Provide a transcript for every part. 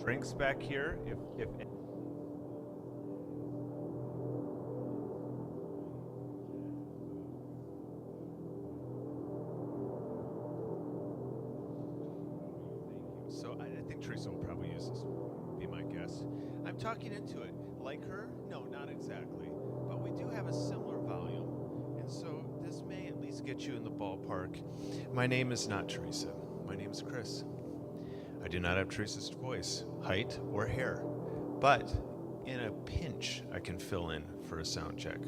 drinks back here. If So I think Teresa will probably use this, be my guess. I'm talking into it. Like her? No, not exactly. But we do have a similar volume. And so this may at least get you in the ballpark. My name is not Teresa. My name is Chris. I do not have Teresa's voice, height, or hair. But in a pinch, I can fill in for a sound check.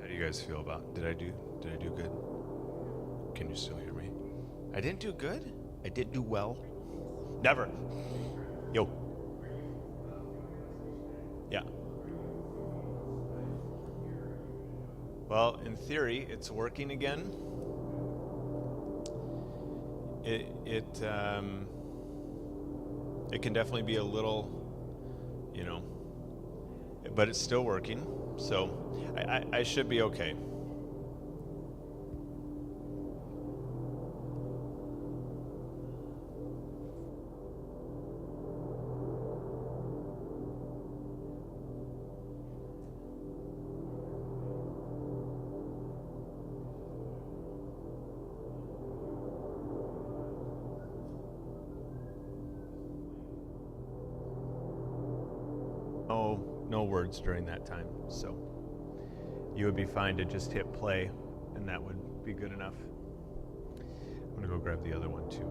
How do you guys feel about? Did I do good? Can you still hear me? I didn't do good? I didn't do well? Never. Yo. Yeah. Well, in theory, it's working again. It can definitely be a little, but it's still working. So I should be okay. No words during that time, so you would be fine to just hit play, and that would be good enough. I'm gonna go grab the other one too.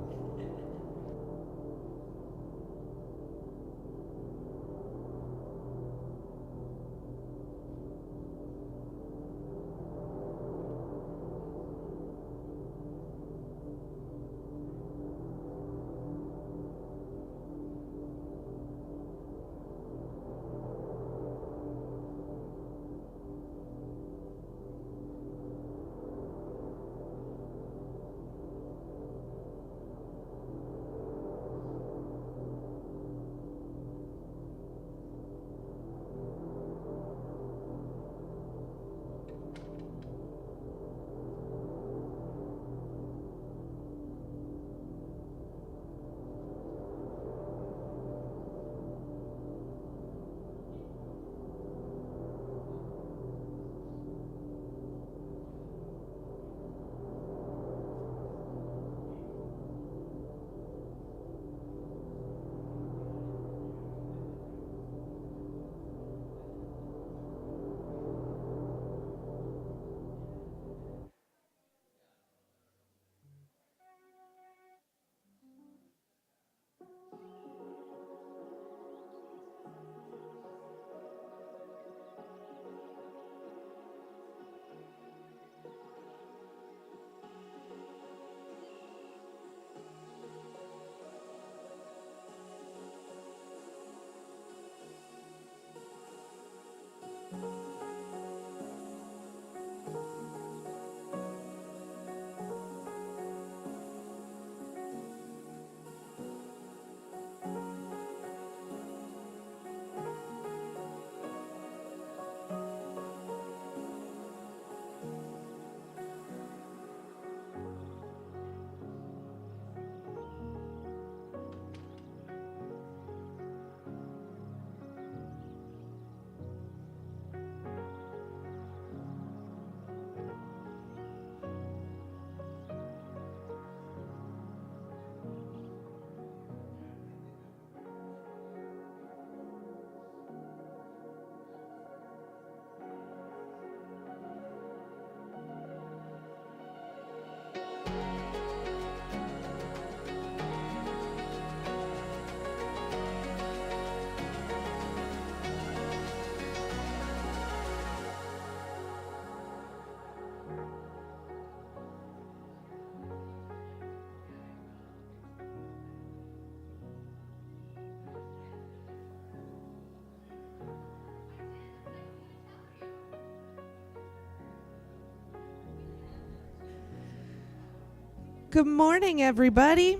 Good morning, everybody.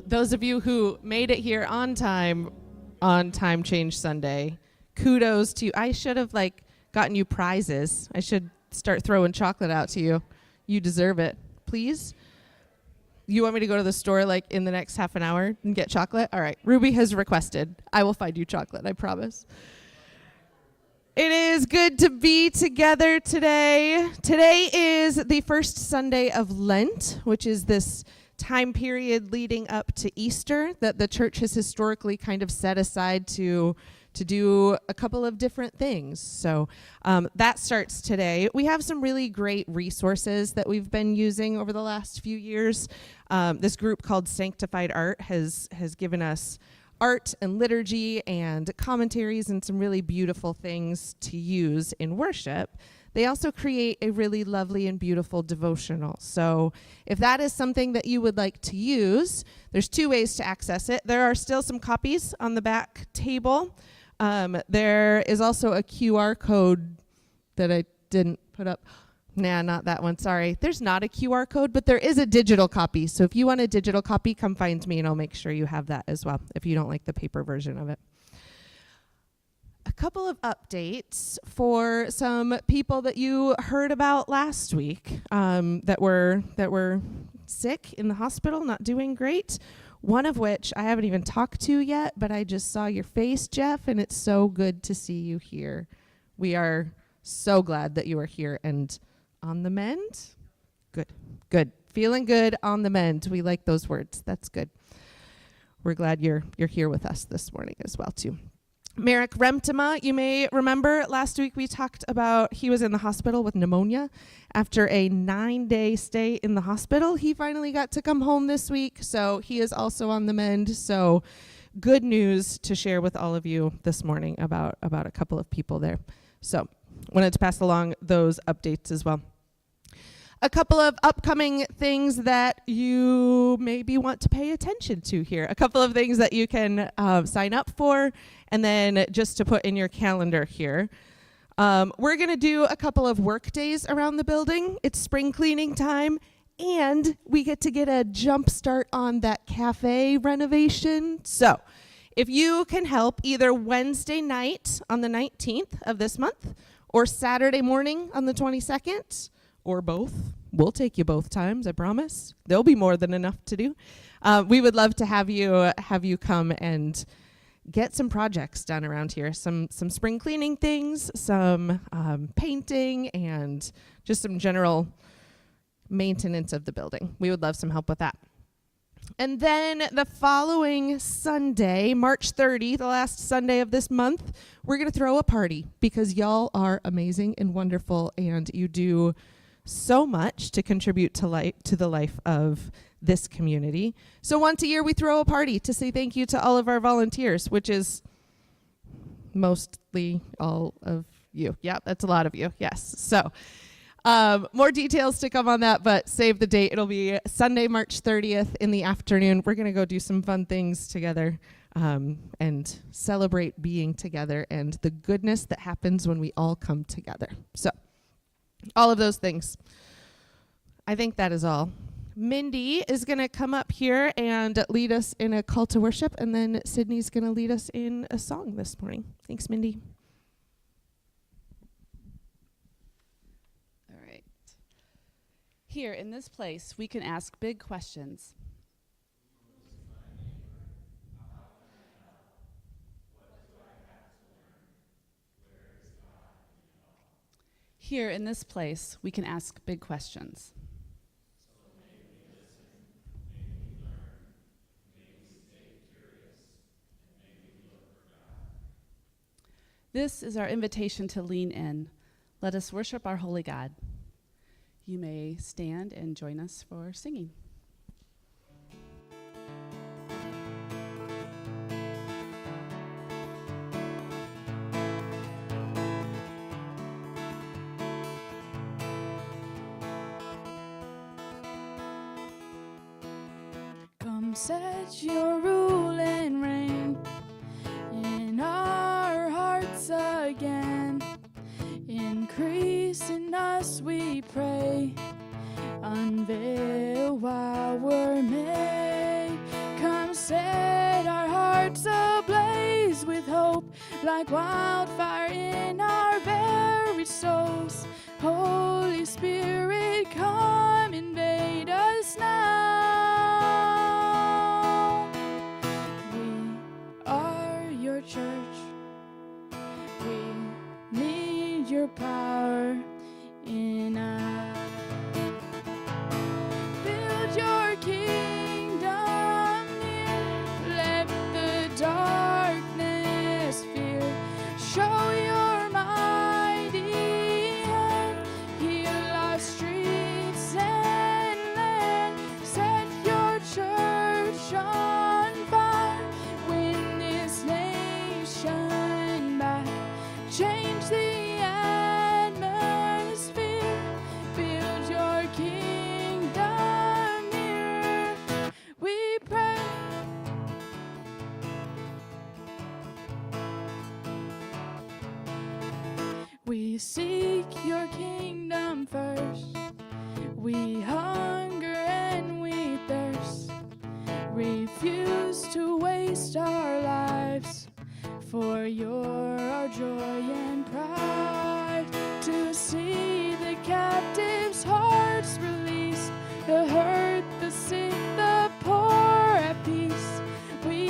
Those of you who made it here on Time Change Sunday, kudos to you. I should have gotten you prizes. I should start throwing chocolate out to you. You deserve it. Please. You want me to go to the store like in the next half an hour and get chocolate? All right. Ruby has requested. I will find you chocolate, I promise. It is good to be together today. Today is the first Sunday of Lent, which is this time period leading up to Easter that the church has historically kind of set aside to do a couple of different things. So that starts today. We have some really great resources that we've been using over the last few years. This group called Sanctified Art has given us art and liturgy and commentaries and some really beautiful things to use in worship. They also create a really lovely and beautiful devotional. So if that is something that you would like to use, there's two ways to access it. There are still some copies on the back table. There is also a QR code that I didn't put up. Nah, not that one, sorry. There's not a QR code, but there is a digital copy. So if you want a digital copy, come find me and I'll make sure you have that as well if you don't like the paper version of it. A couple of updates for some people that you heard about last week that were sick in the hospital, not doing great. One of which I haven't even talked to yet, but I just saw your face, Jeff, and it's so good to see you here. We are so glad that you are here and on the mend. Good. Feeling good, on the mend. We like those words. That's good. We're glad you're here with us this morning as well, too. Merrick Remtema, you may remember last week we talked about he was in the hospital with pneumonia. After a 9-day stay in the hospital, he finally got to come home this week, so he is also on the mend. So good news to share with all of you this morning about a couple of people there. So wanted to pass along those updates as well. A couple of upcoming things that you maybe want to pay attention to here. A couple of things that you can sign up for, and then just to put in your calendar here. We're going to do a couple of work days around the building. It's spring cleaning time, and we get to get a jump start on that cafe renovation. So if you can help either Wednesday night on the 19th of this month or Saturday morning on the 22nd, or both. We'll take you both times, I promise. There'll be more than enough to do. We would love to have you come and get some projects done around here. Some spring cleaning things, some painting, and just some general maintenance of the building. We would love some help with that. And then the following Sunday, March 30, the last Sunday of this month, we're going to throw a party because y'all are amazing and wonderful, and you do so much to contribute to the life of this community. So once a year we throw a party to say thank you to all of our volunteers, which is mostly all of you. Yeah, that's a lot of you. Yes. So more details to come on that, but save the date. It'll be Sunday, March 30th in the afternoon. We're going to go do some fun things together and celebrate being together and the goodness that happens when we all come together. So all of those things. I think that is all. Mindy is going to come up here and lead us in a call to worship, and then Sydney's going to lead us in a song this morning. Thanks, Mindy. All right. Here in this place, we can ask big questions. Here in this place, we can ask big questions. So may we listen, may we learn, may we stay curious, and may we look for God. This is our invitation to lean in. Let us worship our holy God. You may stand and join us for singing. Set your rule and reign in our hearts again. Increase in us, we pray. Unveil while we're made. Come set our hearts ablaze with hope, like wildfire in our very souls. Holy Spirit, come invade us now. We are your church. We need your power in us. Build your kingdom here. Let the darkness fear. Show your mighty hand. Heal our streets and land. Set your church on fire. Win this nation back. Change the atmosphere. Build your kingdom here. We pray. We seek your kingdom first. We hunger and we thirst. Refuse to waste our lives. For you're our joy and pride. To see the captives' hearts released. The hurt, the sick, the poor at peace. We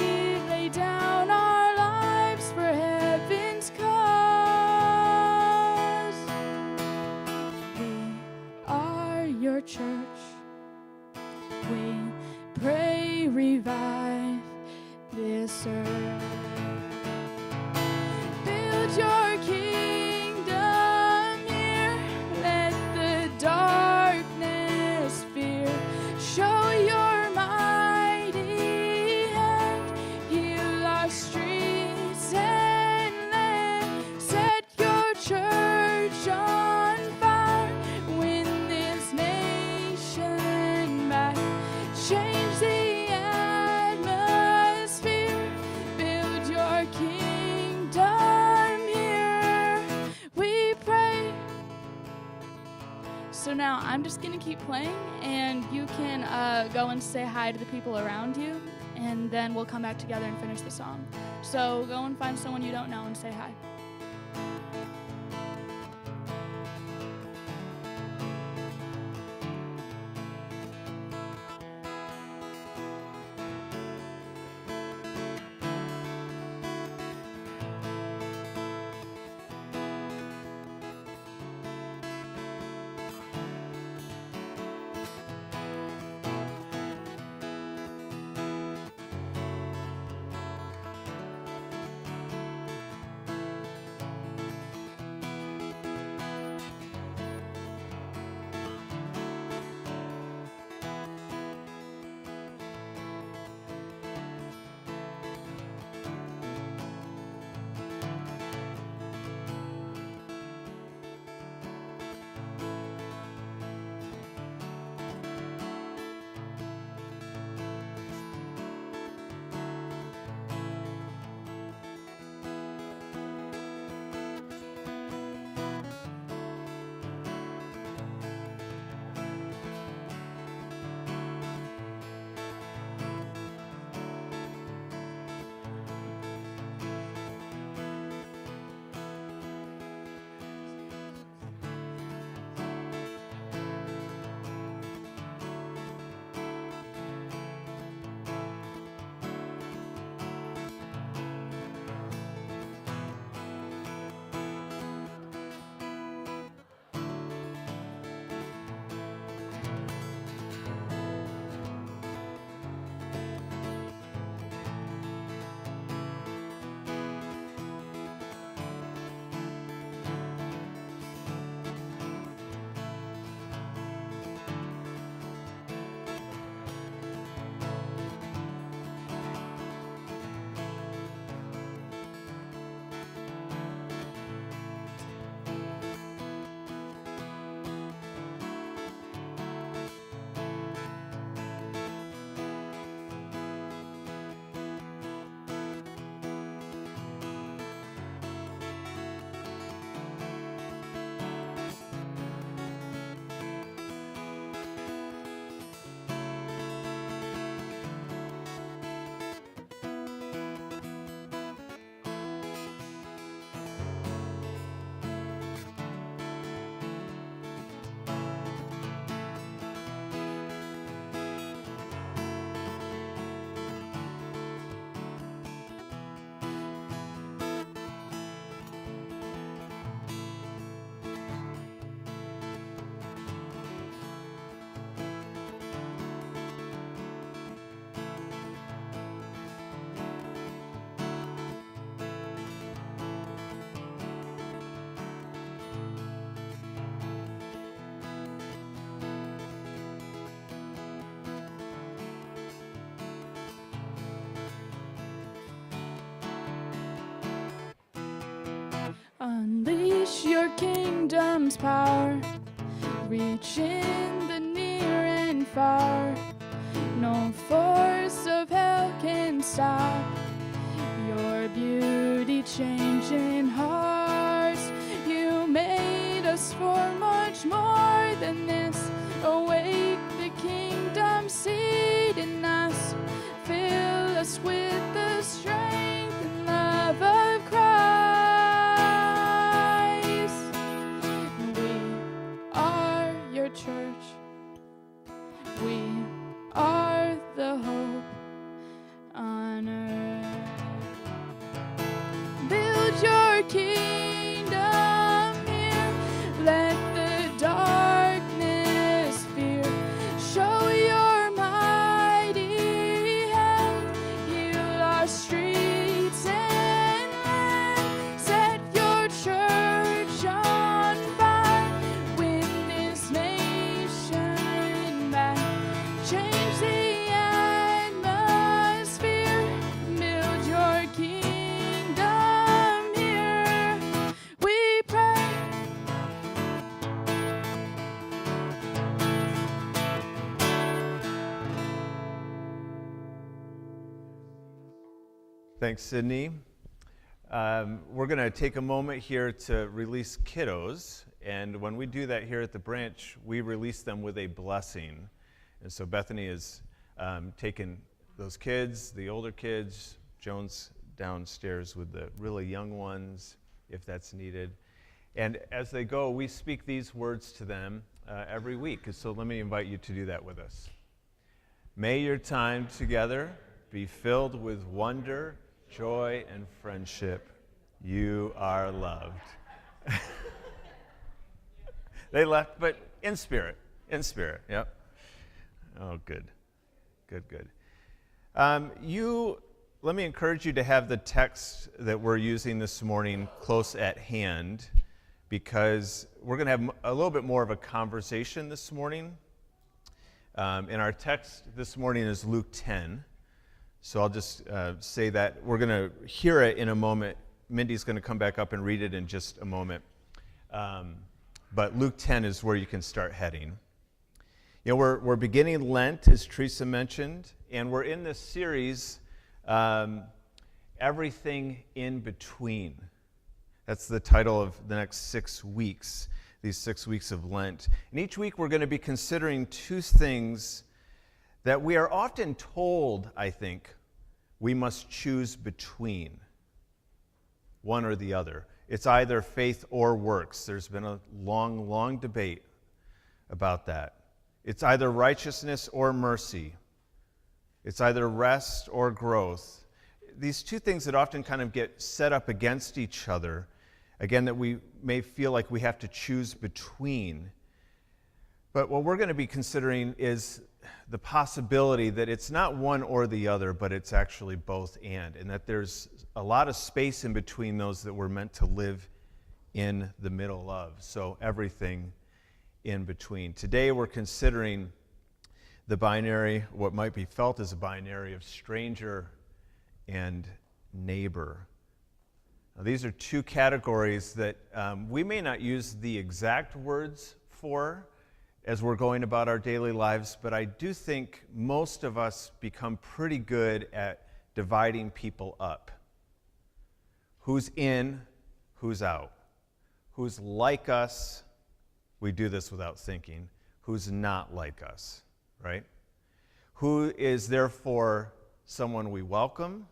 lay down our lives for heaven's cause. We are your church. We pray, revive this earth. Build your kingdom here. Let the darkness fear. Show your mighty hand. Heal our streets and land. Set your church on fire. Win this nation back. Change the atmosphere. Build your kingdom here. We pray. So now I'm just going to keep playing, and you can go and say hi to the people around you, and then we'll come back together and finish the song. So go and find someone you don't know and say hi. kingdom's power, reaching the near and far. No force of hell can stop your beauty changing hearts. You made us for much more than this. Awake the kingdom seed in us. Fill us with the strength and love of Christ. We are your church. We are the hope on earth. Build your kingdom here. Let the darkness fear. Show your mighty hand. Heal our streets and land. Set your church on fire. Win this nation back. Change the atmosphere. Build your kingdom here. We pray. Thanks, Sydney. We're going to take a moment here to release kiddos. And when we do that here at the branch, we release them with a blessing. And so Bethany is taking those kids, the older kids, Joan's downstairs with the really young ones, if that's needed. And as they go, we speak these words to them every week. So let me invite you to do that with us. May your time together be filled with wonder, joy, and friendship. You are loved. They left, but in spirit, yep. Oh, good. Let me encourage you to have the text that we're using this morning close at hand, because we're going to have a little bit more of a conversation this morning. And our text this morning is Luke 10. So I'll just say that we're going to hear it in a moment. Mindy's going to come back up and read it in just a moment. But Luke 10 is where you can start heading. You know, we're beginning Lent, as Teresa mentioned, and we're in this series, Everything in Between. That's the title of the next 6 weeks, these 6 weeks of Lent. And each week we're going to be considering two things that we are often told, I think, we must choose between, one or the other. It's either faith or works. There's been a long debate about that. It's either righteousness or mercy. It's either rest or growth. These two things that often kind of get set up against each other, again, that we may feel like we have to choose between. But what we're going to be considering is the possibility that it's not one or the other, but it's actually both and that there's a lot of space in between those that we're meant to live in the middle of. So everything in between. Today we're considering the binary, what might be felt as a binary of stranger and neighbor. Now, these are two categories that we may not use the exact words for as we're going about our daily lives, but I do think most of us become pretty good at dividing people up. Who's in, who's out. Who's like us, we do this without thinking. Who's not like us, right? Who is therefore someone we welcome,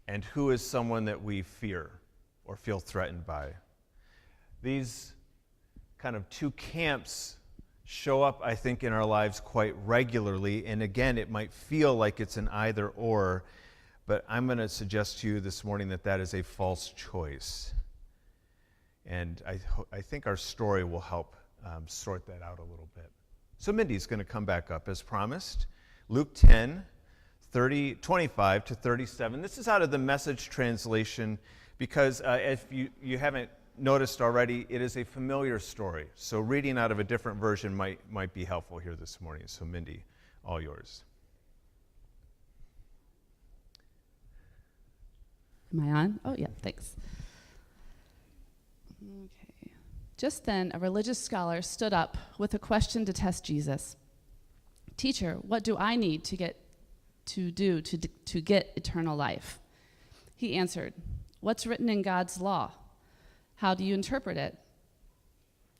and who is someone that we fear or feel threatened by. These kind of two camps show up, I think, in our lives quite regularly. And again, it might feel like it's an either or, but I'm going to suggest to you this morning that that is a false choice. And I think our story will help sort that out a little bit. So Mindy's going to come back up as promised. Luke 10, 25 to 37. This is out of the Message translation because if you haven't noticed already, it is a familiar story. So reading out of a different version might be helpful here this morning. So Mindy, all yours. Am I on? Oh, yeah, thanks. Okay. Just then, a religious scholar stood up with a question to test Jesus. Teacher, what do I need to get eternal life? He answered, what's written in God's law? How do you interpret it?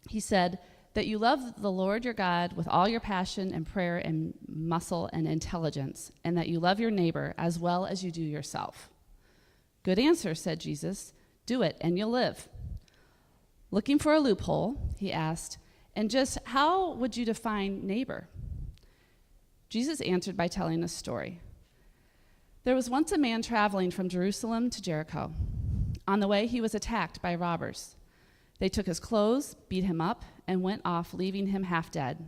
He said, that you love the Lord your God with all your passion and prayer and muscle and intelligence, and that you love your neighbor as well as you do yourself. Good answer, said Jesus. Do it and you'll live. Looking for a loophole, he asked, and just how would you define neighbor? Jesus answered by telling a story. There was once a man traveling from Jerusalem to Jericho. On the way, he was attacked by robbers. They took his clothes, beat him up, and went off, leaving him half dead.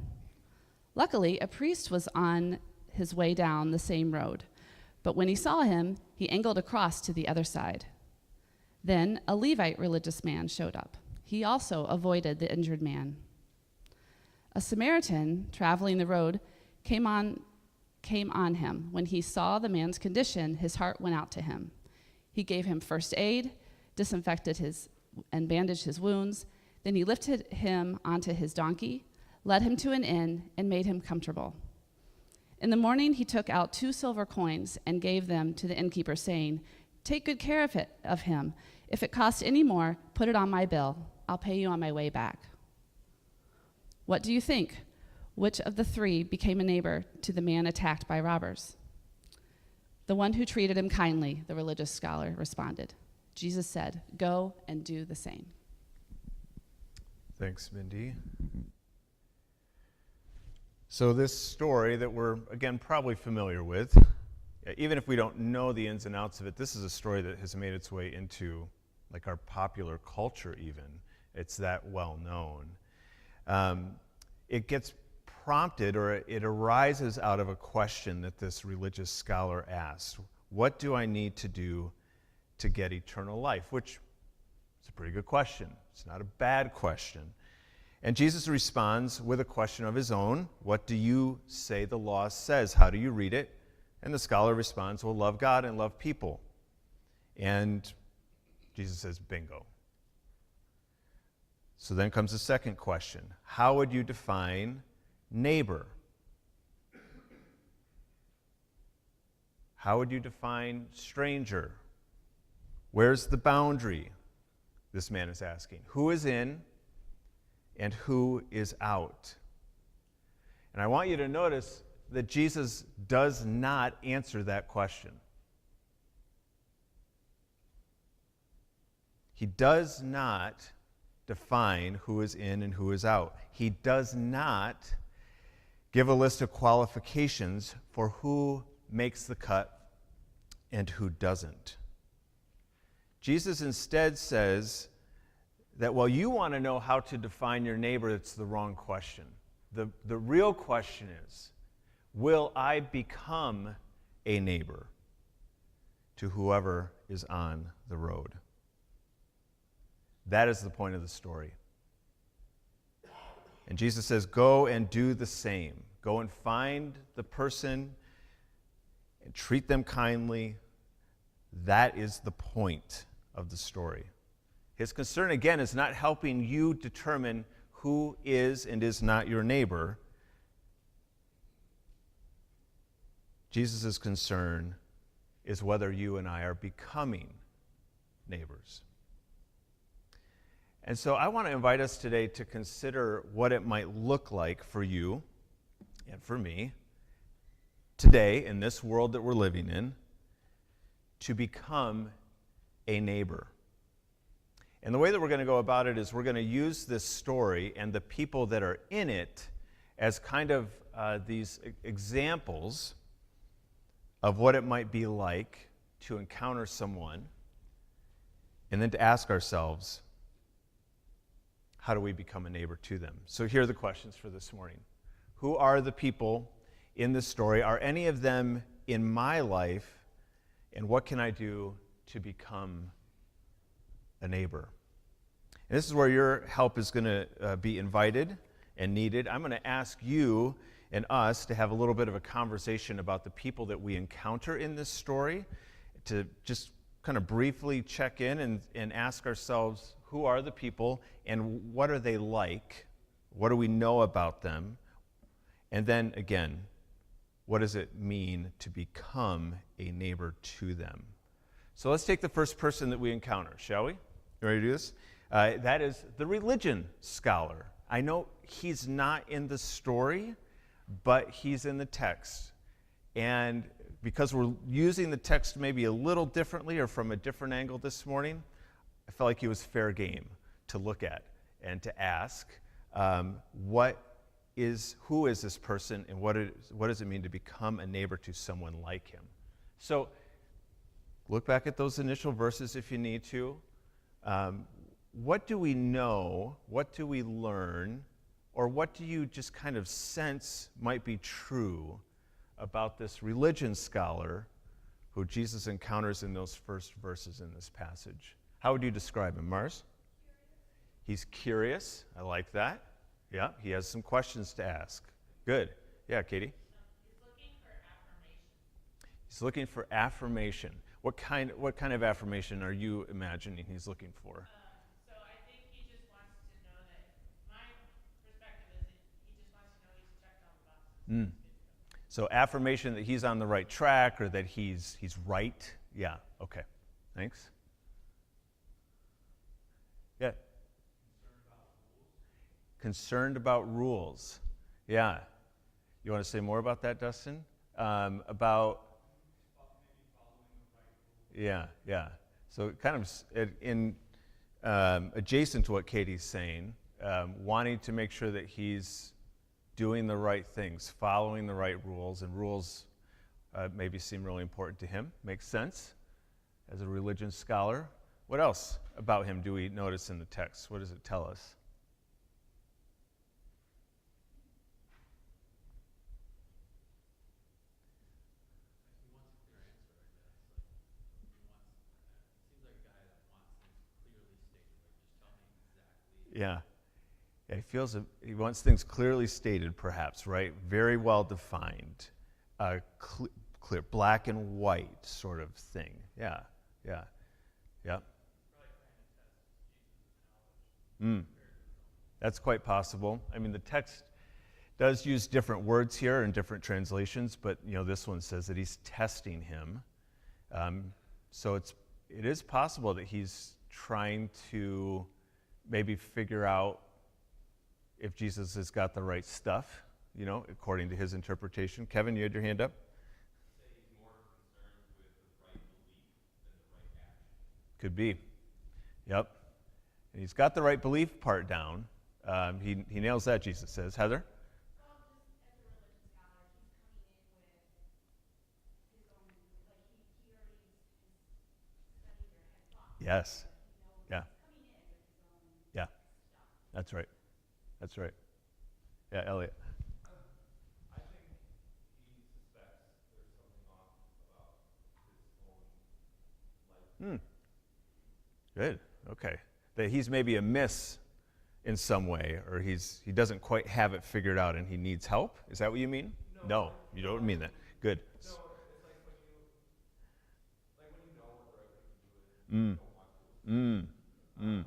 Luckily, a priest was on his way down the same road, but when he saw him, he angled across to the other side. Then a Levite religious man showed up. He also avoided the injured man. A Samaritan traveling the road came on him. When he saw the man's condition, his heart went out to him. He gave him first aid, disinfected and bandaged his wounds. Then he lifted him onto his donkey, led him to an inn, and made him comfortable. In the morning, he took out 2 silver coins and gave them to the innkeeper, saying, take good care of him. If it costs any more, put it on my bill. I'll pay you on my way back. What do you think? Which of the 3 became a neighbor to the man attacked by robbers? The one who treated him kindly, the religious scholar responded. Jesus said, go and do the same. Thanks, Mindy. So this story that we're, again, probably familiar with, even if we don't know the ins and outs of it, this is a story that has made its way into like our popular culture even. It's that well known. It gets prompted, or it arises out of a question that this religious scholar asked. What do I need to do to get eternal life? Which is a pretty good question. It's not a bad question. And Jesus responds with a question of his own. What do you say the law says? How do you read it? And the scholar responds, well, love God and love people. And Jesus says, bingo. So then comes the second question. How would you define neighbor? How would you define stranger? Where's the boundary? This man is asking. Who is in and who is out? And I want you to notice that Jesus does not answer that question. He does not define who is in and who is out. He does not give a list of qualifications for who makes the cut and who doesn't. Jesus instead says that while you want to know how to define your neighbor, it's the wrong question. The real question is, will I become a neighbor to whoever is on the road? That is the point of the story. And Jesus says, go and do the same. Go and find the person and treat them kindly. That is the point of the story. His concern, again, is not helping you determine who is and is not your neighbor. Jesus' concern is whether you and I are becoming neighbors. And so I want to invite us today to consider what it might look like for you and for me today in this world that we're living in to become a neighbor. And the way that we're going to go about it is we're going to use this story and the people that are in it as kind of these examples of what it might be like to encounter someone, and then to ask ourselves, how do we become a neighbor to them? So here are the questions for this morning. Who are the people in this story? Are any of them in my life? And what can I do to become a neighbor? And this is where your help is going to be invited and needed. I'm going to ask you and us to have a little bit of a conversation about the people that we encounter in this story, to just kind of briefly check in and ask ourselves, who are the people and what are they like? What do we know about them? And then again, what does it mean to become a neighbor to them? So let's take the first person that we encounter, shall we? You ready to do this? That is the religion scholar. I know he's not in the story, but he's in the text. And because we're using the text maybe a little differently or from a different angle this morning, I felt like he was fair game to look at and to ask, who is this person and what does it mean to become a neighbor to someone like him? So look back at those initial verses if you need to. What do we know? What do we learn? Or what do you just kind of sense might be true about this religion scholar who Jesus encounters in those first verses in this passage? How would you describe him, Mars? He's curious. I like that. Yeah, he has some questions to ask. Good. Yeah, Katie? He's looking for affirmation. He's looking for affirmation. What kind of affirmation are you imagining he's looking for? So I think he just wants to know that, my perspective is that he just wants to know he's checked all the boxes. So affirmation that he's on the right track or that he's right. Yeah, okay. Thanks. Yeah. Concerned about rules. Yeah. You want to say more about that, Dustin? About... Yeah. So kind of adjacent to what Katie's saying, wanting to make sure that he's doing the right things, following the right rules, and rules maybe seem really important to him. Makes sense as a religion scholar. What else about him do we notice in the text? What does it tell us? Yeah. He wants things clearly stated, perhaps, right? Very well defined, clear, black and white sort of thing. Yeah. That's quite possible. I mean, the text does use different words here in different translations, but this one says that he's testing him. So it is possible that he's trying to maybe figure out if Jesus has got the right stuff, according to his interpretation. Kevin, you had your hand up? Say he's more concerned with the right belief than the right action. Could be. Yep. And he's got the right belief part down. He nails that, Jesus says. Heather? Well, just as a religion scholar, he's coming in with his own, he already has studied or had thought. Yes. Yeah. He's coming in with his own Yeah. stuff. That's right. Yeah, Elliot. I think he suspects there's something off about his own life. Good. Okay. That he's maybe amiss in some way, or he doesn't quite have it figured out and he needs help? Is that what you mean? No, you don't mean that. Good. No, it's like when you know what the right thing to do is, you don't want to. And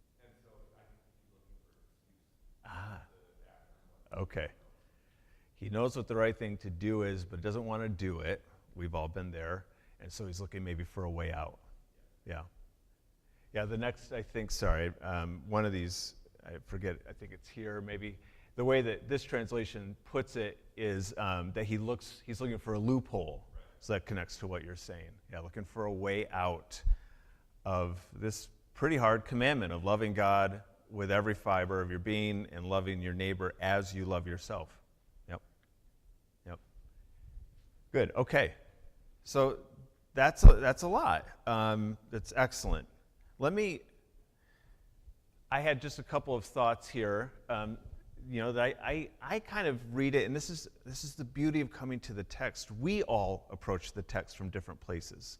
so I think he's looking for an excuse to act on what. Okay. He knows what the right thing to do is, but doesn't want to do it. We've all been there. And so he's looking maybe for a way out. Yeah. Yeah, the next, I think, one of these, I forget, I think it's here maybe. The way that this translation puts it is that he's looking for a loophole. Right. So that connects to what you're saying. Yeah, looking for a way out of this pretty hard commandment of loving God with every fiber of your being and loving your neighbor as you love yourself. Yep. Good, okay. So that's a lot. That's excellent. I had just a couple of thoughts here, that I kind of read it, and this is the beauty of coming to the text. We all approach the text from different places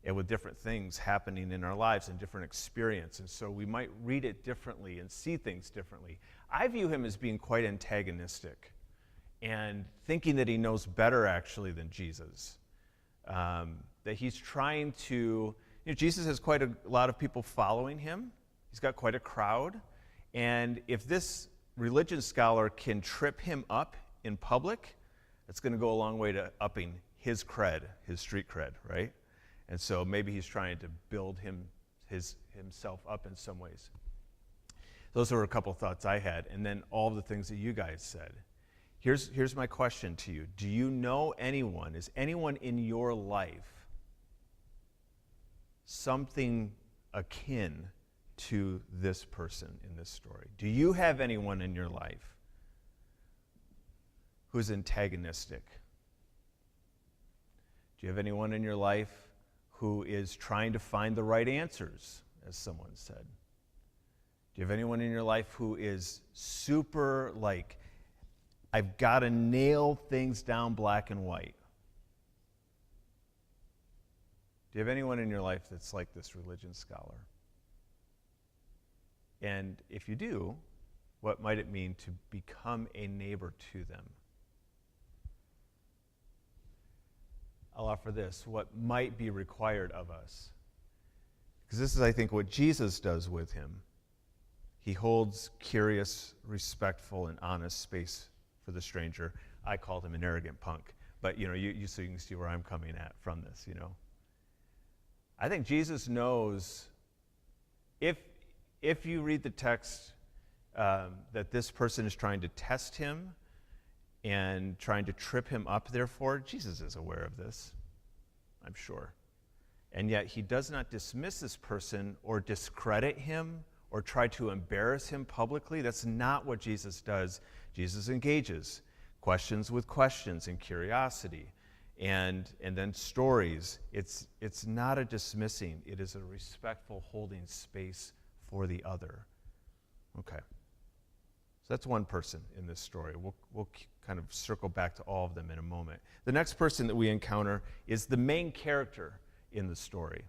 and with different things happening in our lives and different experience, and so we might read it differently and see things differently. I view him as being quite antagonistic and thinking that he knows better, actually, than Jesus. That that he's trying to, Jesus has quite a lot of people following him. He's got quite a crowd. And if this religion scholar can trip him up in public, it's going to go a long way to upping his cred, his street cred, right? And so maybe he's trying to build himself up in some ways. Those were a couple thoughts I had, and then all the things that you guys said. Here's my question to you. Do you know anyone, is anyone in your life something akin to this person in this story? Do you have anyone in your life who's antagonistic? Do you have anyone in your life who is trying to find the right answers, as someone said? Do you have anyone in your life who is super like, I've got to nail things down black and white? Do you have anyone in your life that's like this religion scholar? And if you do, what might it mean to become a neighbor to them? I'll offer this, what might be required of us. Because this is, I think, what Jesus does with him. He holds curious, respectful, and honest space for the stranger. I called him an arrogant punk, but so you can see where I'm coming at from this. I think Jesus knows if you read the text that this person is trying to test him and trying to trip him up. Therefore, Jesus is aware of this, I'm sure, and yet he does not dismiss this person or discredit him or try to embarrass him publicly. That's not what Jesus does. Jesus engages questions with questions and curiosity and then stories. It's not a dismissing. It is a respectful holding space for the other. Okay. So that's one person in this story. We'll kind of circle back to all of them in a moment. The next person that we encounter is the main character in the story.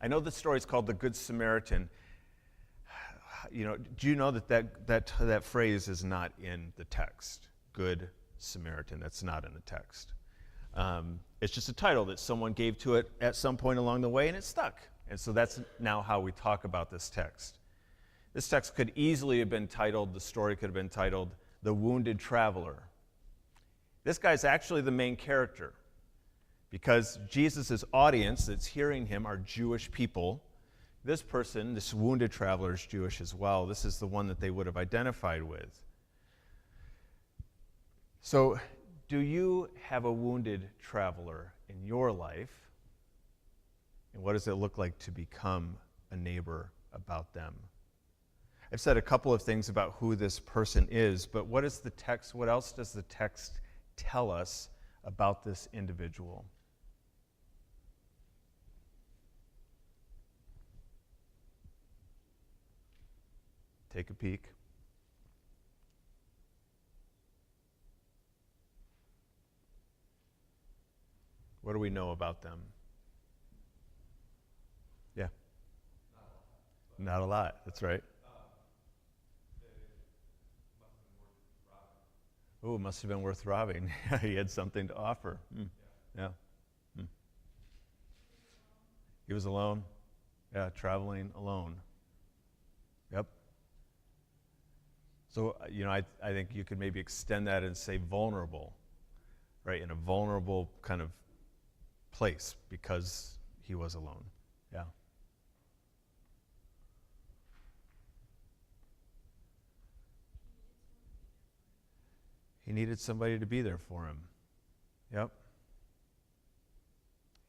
I know the story is called the Good Samaritan. Do you know that phrase is not in the text? Good Samaritan, that's not in the text. It's just a title that someone gave to it at some point along the way, and it stuck. And so that's now how we talk about this text. This text could easily have been titled, the story could have been titled, The Wounded Traveler. This guy's actually the main character because Jesus' audience that's hearing him are Jewish people. This person, this wounded traveler, is Jewish as well. This is the one that they would have identified with. So, do you have a wounded traveler in your life? And what does it look like to become a neighbor about them? I've said a couple of things about who this person is, but what else does the text tell us about this individual? Take a peek. What do we know about them? Yeah. Not a lot. That's right. Oh, it must have been worth robbing. He had something to offer. Yeah. He was alone. Yeah, traveling alone. Yep. So, I think you could maybe extend that and say vulnerable, right? In a vulnerable kind of place because he was alone. Yeah. He needed somebody to be there for him. Yep.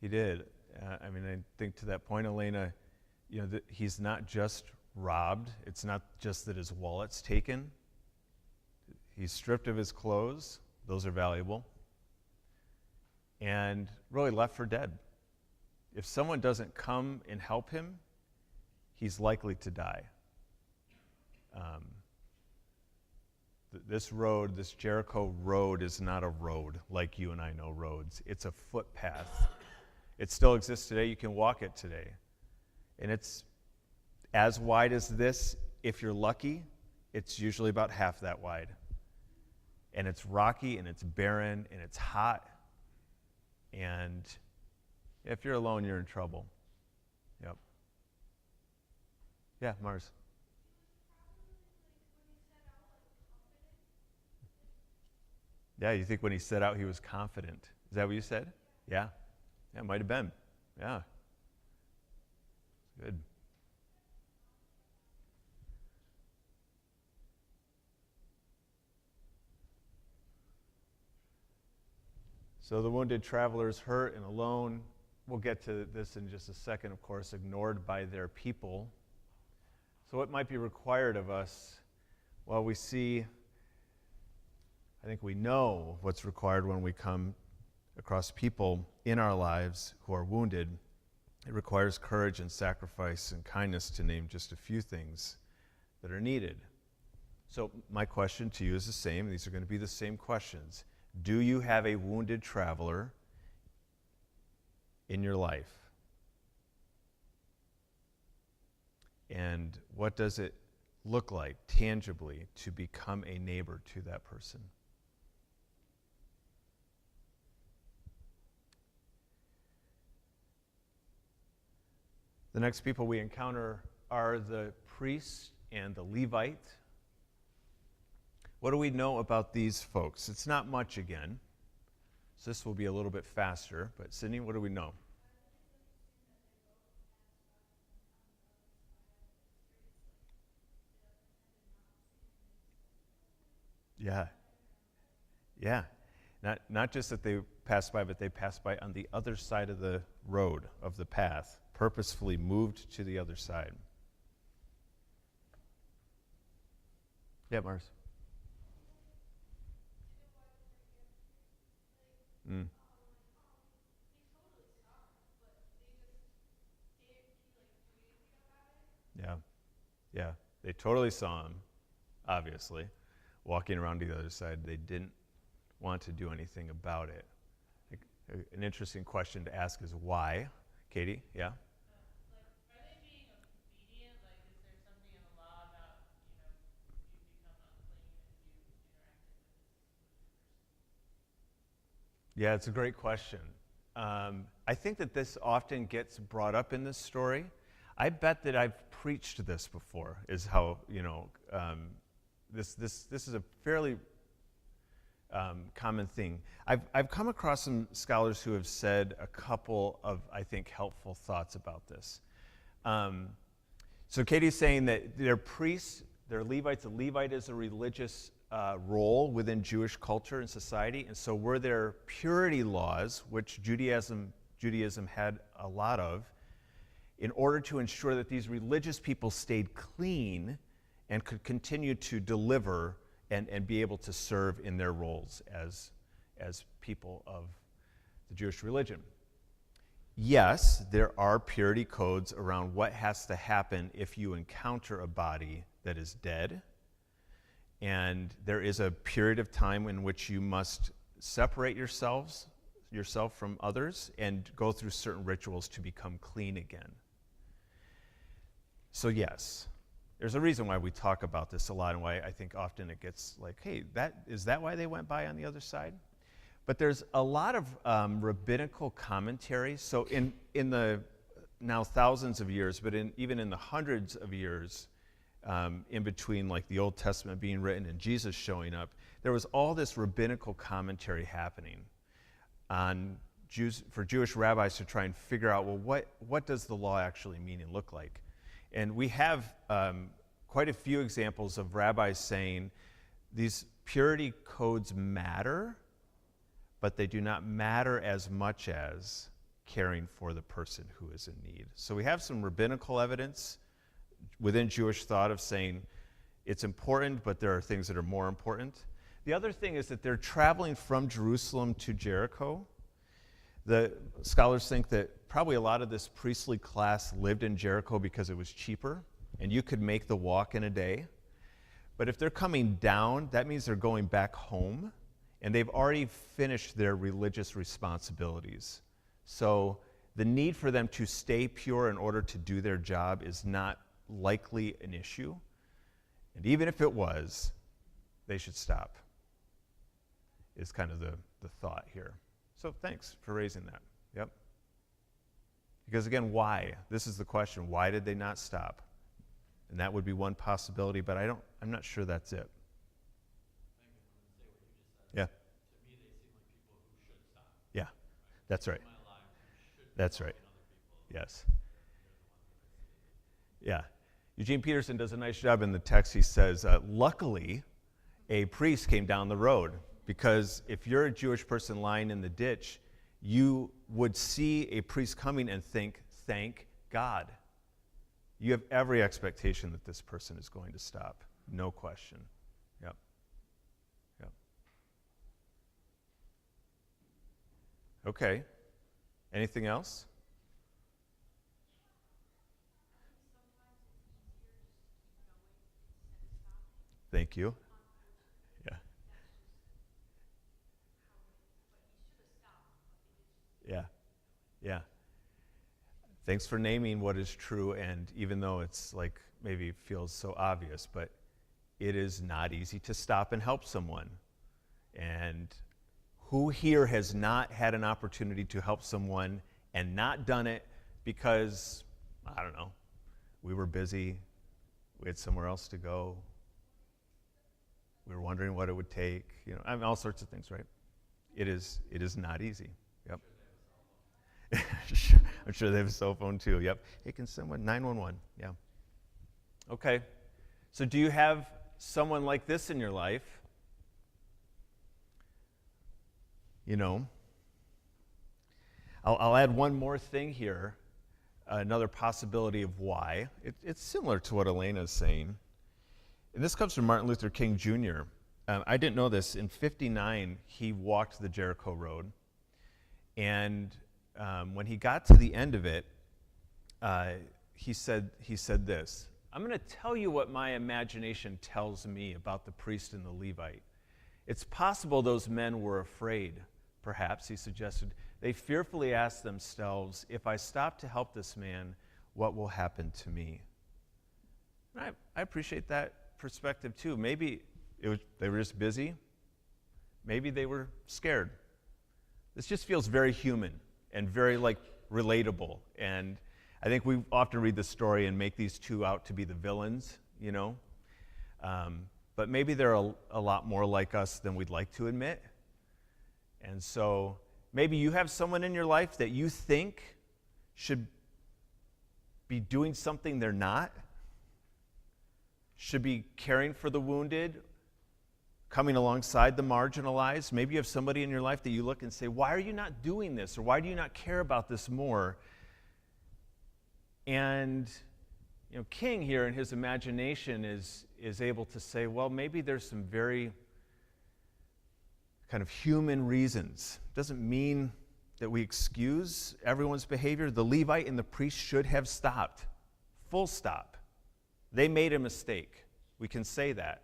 He did. I think to that point, Elena, he's not just robbed. It's not just that his wallet's taken. He's stripped of his clothes. Those are valuable. And really left for dead. If someone doesn't come and help him, he's likely to die. This Jericho road is not a road like you and I know roads. It's a footpath. It still exists today. You can walk it today. And it's as wide as this. If you're lucky, it's usually about half that wide. And it's rocky, and it's barren, and it's hot. And If you're alone, you're in trouble. Yep. Yeah, Mars. Yeah, you think when he set out he was confident. Is that what you said? Yeah. Yeah, it might have been. Yeah. Good. So the wounded travelers, hurt and alone. We'll get to this in just a second, of course, ignored by their people. So what might be required of us? Well, we see, I think we know what's required when we come across people in our lives who are wounded. It requires courage and sacrifice and kindness, to name just a few things that are needed. So my question to you is the same. These are going to be the same questions. Do you have a wounded traveler in your life? And what does it look like tangibly to become a neighbor to that person? The next people we encounter are the priest and the Levite. What do we know about these folks? It's not much again, so this will be a little bit faster. But Sydney, what do we know? Yeah. Yeah. Not just that they passed by, but they passed by on the other side of the road, of the path, purposefully moved to the other side. Yeah, Mars. Mm. Yeah. Yeah. They totally saw him, obviously, walking around to the other side. They didn't want to do anything about it. An interesting question to ask is why. Katie, yeah? Are they being obedient? Like, is there something in the law about, you become unclean if you interacted with this person? Yeah, it's a great question. I think that this often gets brought up in this story. I bet that I've preached this before, is how, this is a fairly common thing. I've come across some scholars who have said a couple of, I think, helpful thoughts about this. So Katie's saying that they're priests, they're Levites. A Levite is a religious role within Jewish culture and society, and so were there purity laws, which Judaism had a lot of, in order to ensure that these religious people stayed clean and could continue to deliver and be able to serve in their roles as people of the Jewish religion. Yes, there are purity codes around what has to happen if you encounter a body that is dead. And there is a period of time in which you must separate yourself from others and go through certain rituals to become clean again. So yes, there's a reason why we talk about this a lot and why I think often it gets like, hey, is that why they went by on the other side? But there's a lot of rabbinical commentary. So in the now thousands of years, but even in the hundreds of years in between like the Old Testament being written and Jesus showing up, there was all this rabbinical commentary happening on for Jewish rabbis to try and figure out, well, what does the law actually mean and look like? And we have quite a few examples of rabbis saying these purity codes matter, but they do not matter as much as caring for the person who is in need. So we have some rabbinical evidence within Jewish thought of saying it's important, but there are things that are more important. The other thing is that they're traveling from Jerusalem to Jericho. The scholars think that probably a lot of this priestly class lived in Jericho because it was cheaper, and you could make the walk in a day. But if they're coming down, that means they're going back home, and they've already finished their religious responsibilities. So the need for them to stay pure in order to do their job is not likely an issue. And even if it was, they should stop, is kind of the thought here. So thanks for raising that. Yep. Because again, why? This is the question. Why did they not stop? And that would be one possibility, but I'm not sure that's it. Yeah. Yeah, that's right. That's right. Yes. Yeah. Eugene Peterson does a nice job in the text. He says, luckily, a priest came down the road, because if you're a Jewish person lying in the ditch, you would see a priest coming and think, thank God. You have every expectation that this person is going to stop. No question. Yep. Yep. Okay. Anything else? Thank you. Yeah. Yeah. Yeah. Thanks for naming what is true, and even though it's like maybe feels so obvious, but it is not easy to stop and help someone. And who here has not had an opportunity to help someone and not done it because, I don't know, we were busy, we had somewhere else to go, we were wondering what it would take, I mean, all sorts of things, right? It is not easy. Yep. I'm sure they have a cell phone too. Yep. Hey, can someone 911? Yeah. Okay. So do you have someone like this in your life? I'll add one more thing here, another possibility of why. It's similar to what Elena is saying. And this comes from Martin Luther King Jr. I didn't know this. In 1959, he walked the Jericho Road. And when he got to the end of it, he said this, I'm going to tell you what my imagination tells me about the priest and the Levite. It's possible those men were afraid, perhaps, he suggested. They fearfully asked themselves, if I stop to help this man, what will happen to me? And I appreciate that perspective too. Maybe they were just busy. Maybe they were scared. This just feels very human and very relatable. And I think we often read the story and make these two out to be the villains, but maybe they're a lot more like us than we'd like to admit. And so maybe you have someone in your life that you think should be doing something they're not, should be caring for the wounded, coming alongside the marginalized. Maybe you have somebody in your life that you look and say, why are you not doing this? Or why do you not care about this more? And King here in his imagination is able to say, well, maybe there's some very kind of human reasons. Doesn't mean that we excuse everyone's behavior. The Levite and the priest should have stopped. Full stop. They made a mistake. We can say that.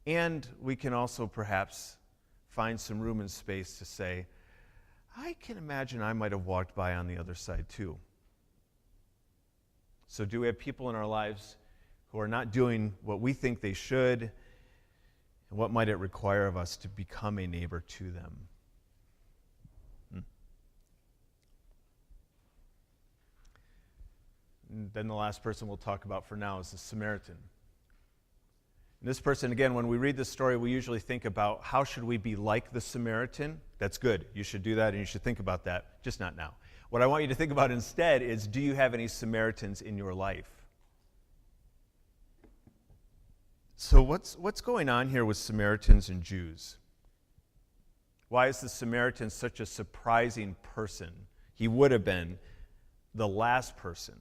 And we can also perhaps find some room and space to say, I can imagine I might have walked by on the other side too. So do we have people in our lives who are not doing what we think they should? And what might it require of us to become a neighbor to them? And then the last person we'll talk about for now is the Samaritan. And this person, again, when we read this story, we usually think about how should we be like the Samaritan? That's good. You should do that and you should think about that, just not now. What I want you to think about instead is, do you have any Samaritans in your life? So what's going on here with Samaritans and Jews? Why is the Samaritan such a surprising person? He would have been the last person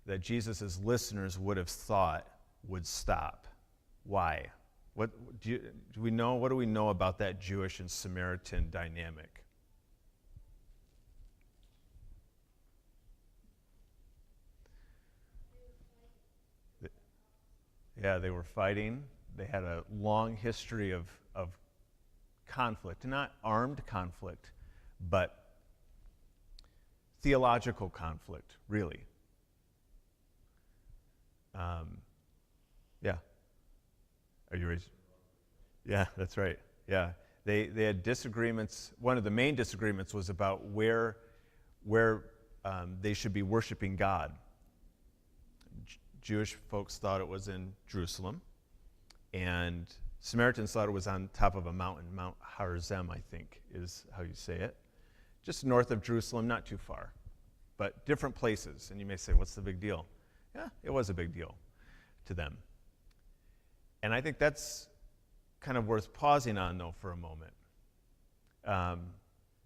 that Jesus' listeners would have thought would stop. Why? What do we know? What do we know about that Jewish and Samaritan dynamic? Yeah, they were fighting. They had a long history of conflict, not armed conflict, but theological conflict, really. Yeah. Are you raised? Yeah, that's right. Yeah. They had disagreements. One of the main disagreements was about where where they should be worshiping God. Jewish folks thought it was in Jerusalem, and Samaritans thought it was on top of a mountain, Mount Harzem, I think is how you say it, just north of Jerusalem, not too far, but different places. And you may say, what's the big deal? Yeah, it was a big deal to them. And I think that's kind of worth pausing on, though, for a moment.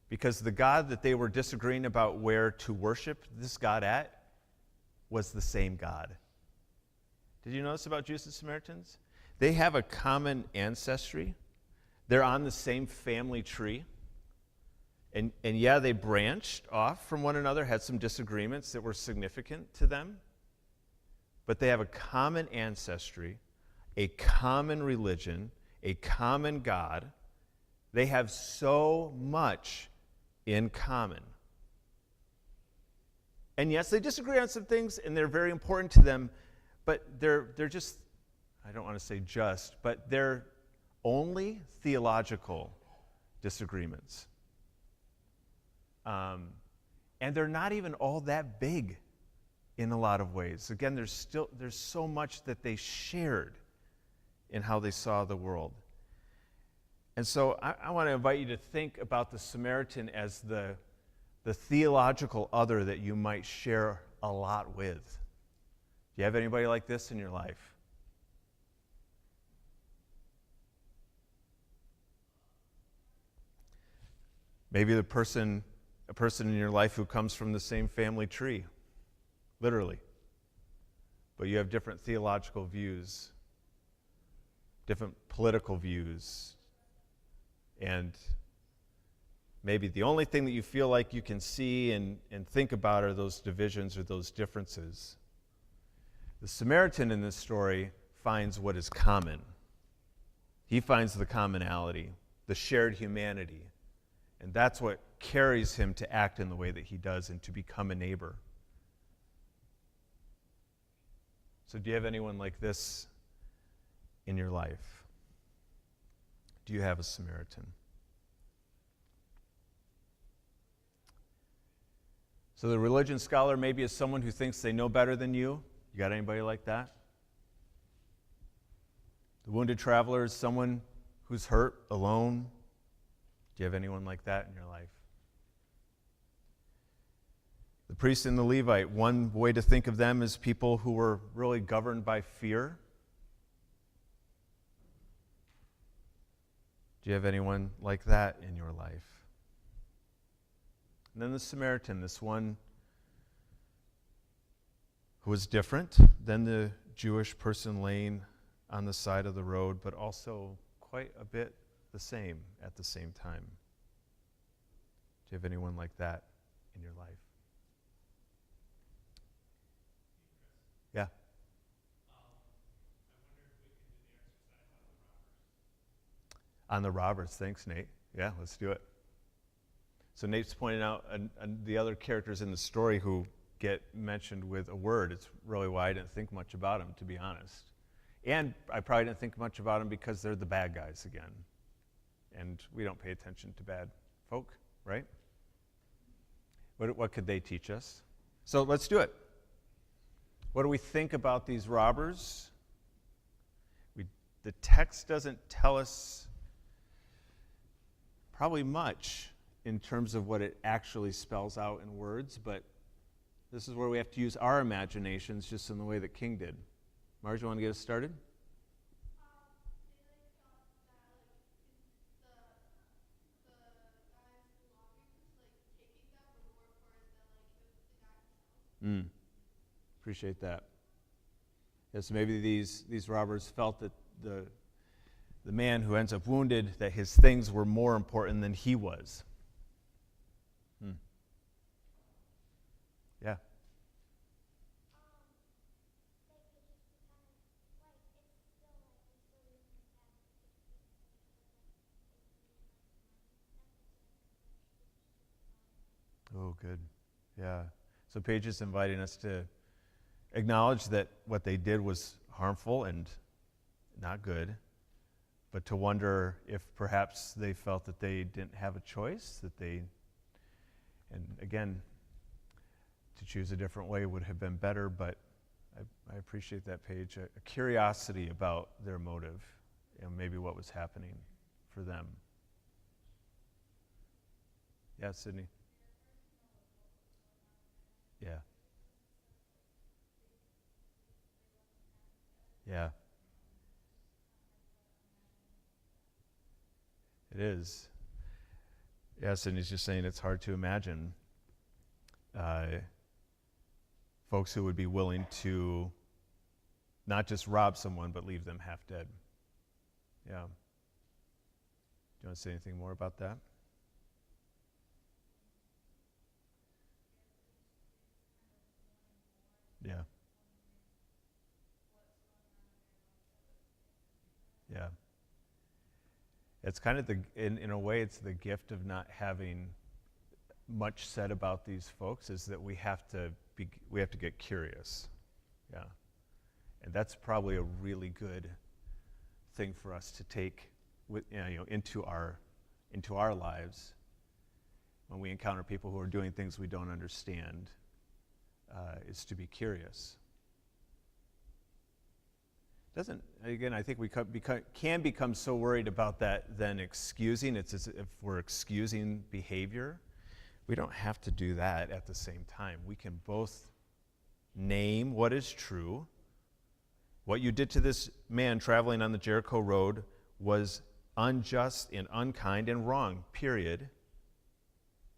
Because the God that they were disagreeing about where to worship this God at was the same God. Did you notice about Jews and Samaritans? They have a common ancestry. They're on the same family tree. And yeah, they branched off from one another, had some disagreements that were significant to them. But they have a common ancestry, a common religion, a common God. They have so much in common. And yes, they disagree on some things, and they're very important to them, but they're just, I don't want to say just, but they're only theological disagreements. And they're not even all that big in a lot of ways. Again, there's so much that they shared in how they saw the world. And so I want to invite you to think about the Samaritan as the theological other that you might share a lot with. Do you have anybody like this in your life? Maybe a person in your life who comes from the same family tree, literally. But you have different theological views, different political views, and maybe the only thing that you feel like you can see and think about are those divisions or those differences. The Samaritan in this story finds what is common. He finds the commonality, the shared humanity. And that's what carries him to act in the way that he does and to become a neighbor. So do you have anyone like this in your life? Do you have a Samaritan? So the religion scholar maybe is someone who thinks they know better than you. You got anybody like that? The wounded traveler is someone who's hurt, alone. Do you have anyone like that in your life? The priest and the Levite, one way to think of them is people who were really governed by fear. Do you have anyone like that in your life? And then the Samaritan, this one who was different than the Jewish person laying on the side of the road, but also quite a bit the same at the same time. Do you have anyone like that in your life? Yeah. On the robbers. Thanks, Nate. Yeah, let's do it. So Nate's pointing out the other characters in the story who get mentioned with a word. It's really why I didn't think much about them, to be honest. And I probably didn't think much about them because they're the bad guys again. And we don't pay attention to bad folk, right? What could they teach us? So let's do it. What do we think about these robbers? The text doesn't tell us probably much in terms of what it actually spells out in words, but this is where we have to use our imaginations just in the way that King did. Marge, you want to get us started? Appreciate that. Yes, maybe these robbers felt that the man who ends up wounded, that his things were more important than he was. Yeah. Oh, good. Yeah. So Paige is inviting us to acknowledge that what they did was harmful and not good, but to wonder if perhaps they felt that they didn't have a choice, and again, to choose a different way would have been better, but I appreciate that page. A curiosity about their motive and maybe what was happening for them. Yeah, Sydney. Yeah. Yeah. It is. Yeah, Sydney's just saying it's hard to imagine folks who would be willing to not just rob someone, but leave them half dead. Yeah. Do you want to say anything more about that? Yeah. Yeah. It's kind of in a way, it's the gift of not having much said about these folks, is that we have to get curious. Yeah. And that's probably a really good thing for us to take into our lives when we encounter people who are doing things we don't understand, is to be curious. I think we can become so worried about that then excusing. It's as if we're excusing behavior. We don't have to do that at the same time. We can both name what is true. What you did to this man traveling on the Jericho road was unjust and unkind and wrong, period.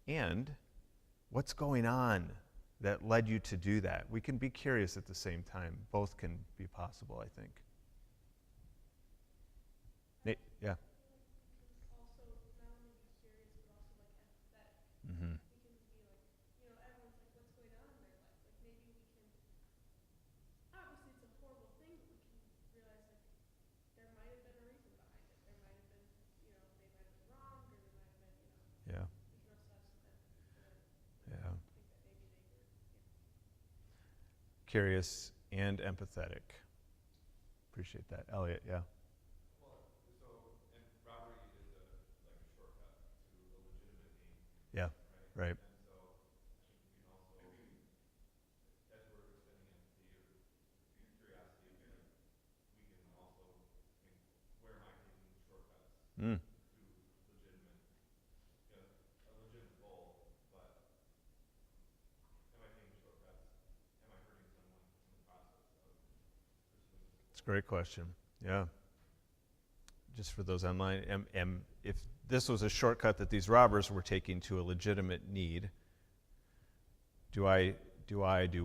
And what's going on that led you to do that? We can be curious at the same time. Both can be possible, I think. Nate, yeah. Also, not only be curious, but also like empathetic. Mm-hmm. We can be like, everyone's like, what's going on in their life? Like maybe we can, obviously it's a horrible thing, but we can realize like there might have been a reason behind it. There might have been, they might have been wrong, or there might have been, Yeah. there's no such that Yeah. think that maybe they were, Curious and empathetic. Appreciate that. Elliot, yeah. And robbery is like a shortcut to a legitimate aim. Yeah, right. And so I think we can also, as we're extending empathy or curiosity, we can also think, where am I taking shortcuts Mm. to legitimate, a legitimate goal, but am I taking shortcuts? Am I hurting someone in the process of pursuing this? It's a great question. Yeah. Just for those online, if this was a shortcut that these robbers were taking to a legitimate need, do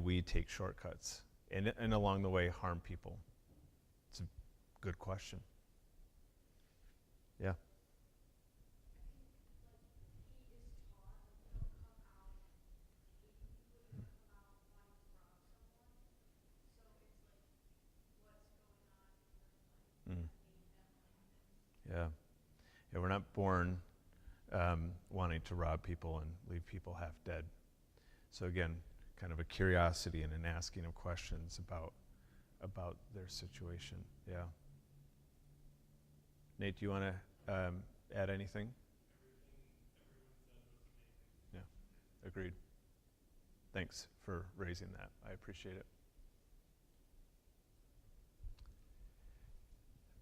we take shortcuts and along the way harm people? It's a good question. Yeah. Mm. Yeah. Yeah, we're not born wanting to rob people and leave people half dead. So again, kind of a curiosity and an asking of questions about their situation. Yeah. Nate, do you want to add anything? Yeah, agreed. Thanks for raising that. I appreciate it.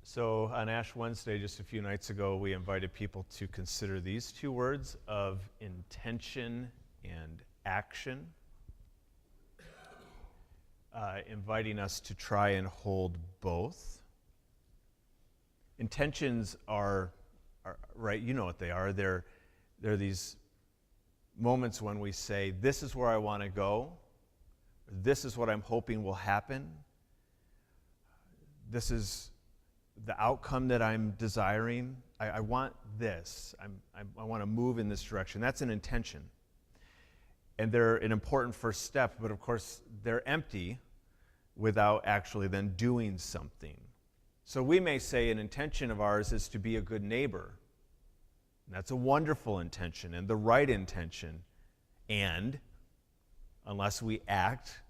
So on Ash Wednesday, just a few nights ago, we invited people to consider these two words of intention and action, inviting us to try and hold both. Intentions are right, you know what they are. They're these moments when we say, this is where I want to go, or this is what I'm hoping will happen, this is the outcome that I'm desiring. I want this. I want to move in this direction. That's an intention. And they're an important first step, but of course, they're empty without actually then doing something. So we may say an intention of ours is to be a good neighbor. And that's a wonderful intention and the right intention. And unless we act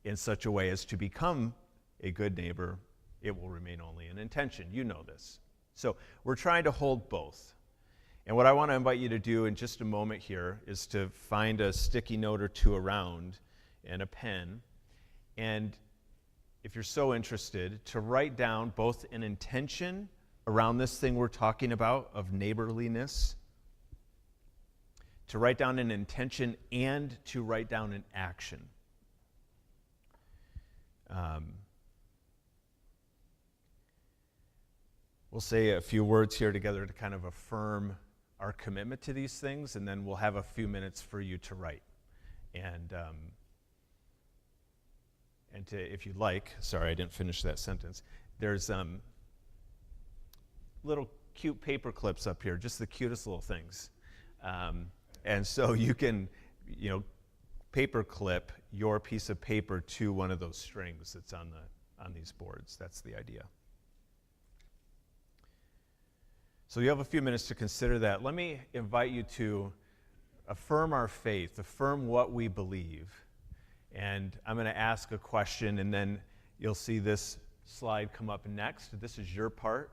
in such a way as to become a good neighbor, it will remain only an intention. You know this. So we're trying to hold both. And what I want to invite you to do in just a moment here is to find a sticky note or two around and a pen. And if you're so interested, to write down both an intention around this thing we're talking about of neighborliness, to write down an intention and to write down an action. We'll say a few words here together to kind of affirm our commitment to these things, and then we'll have a few minutes for you to write. And to, if you'd like, sorry, I didn't finish that sentence. There's little cute paper clips up here, just the cutest little things. And so you can, paper clip your piece of paper to one of those strings that's on these boards. That's the idea. So you have a few minutes to consider that. Let me invite you to affirm our faith, affirm what we believe. And I'm going to ask a question, and then you'll see this slide come up next. This is your part.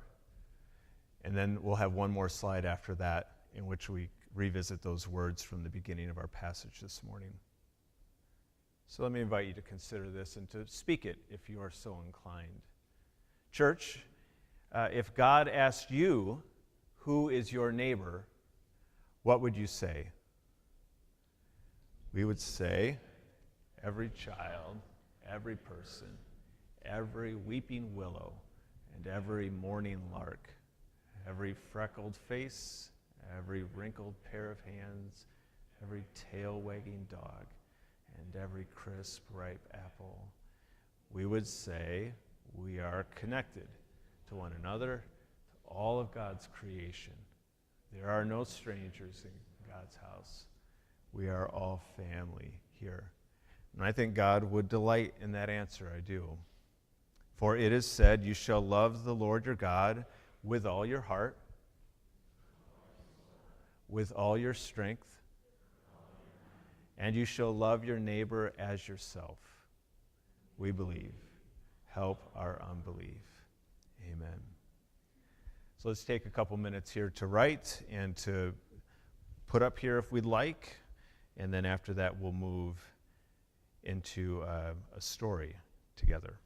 And then we'll have one more slide after that in which we revisit those words from the beginning of our passage this morning. So let me invite you to consider this and to speak it if you are so inclined. Church, if God asked you, who is your neighbor, what would you say? We would say, every child, every person, every weeping willow, and every morning lark, every freckled face, every wrinkled pair of hands, every tail-wagging dog, and every crisp, ripe apple. We would say we are connected to one another, to all of God's creation. There are no strangers in God's house. We are all family here. And I think God would delight in that answer, I do. For it is said, you shall love the Lord your God with all your heart, with all your strength, and you shall love your neighbor as yourself. We believe. Help our unbelief. Amen. So let's take a couple minutes here to write and to put up here if we'd like, and then after that we'll move into a story together.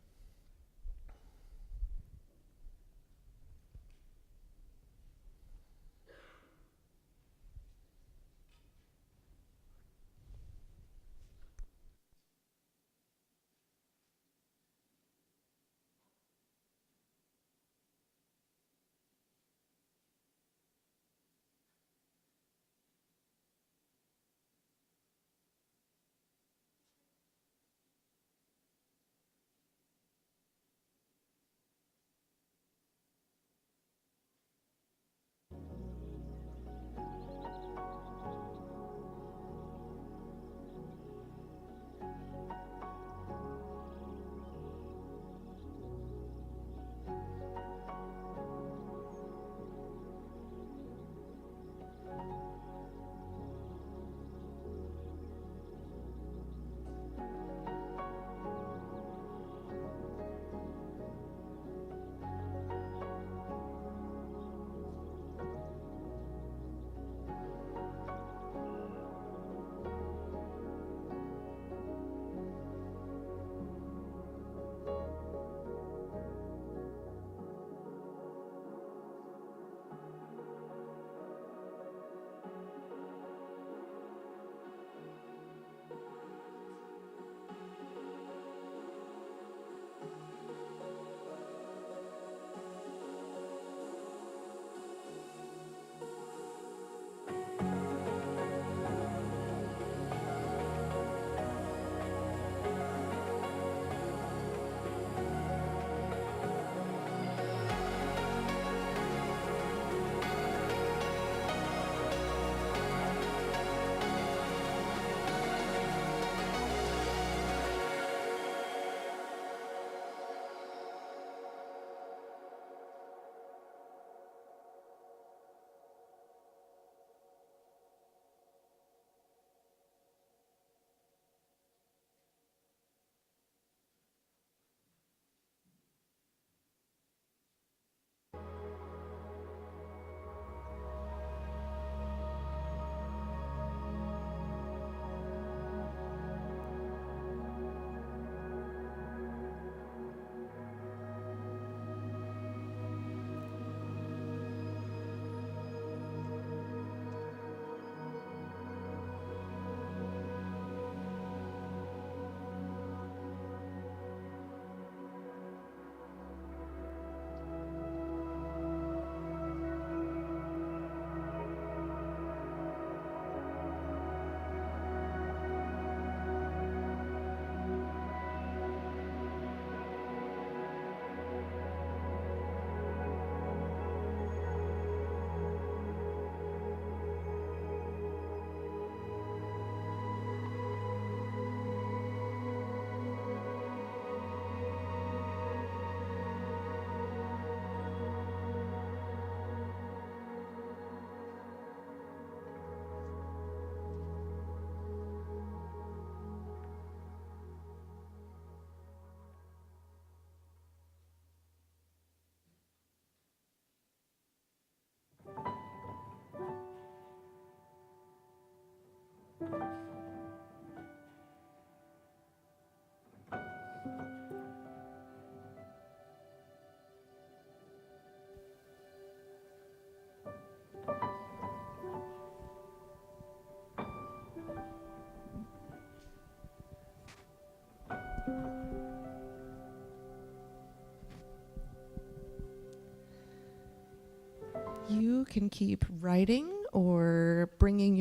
You can keep writing or bringing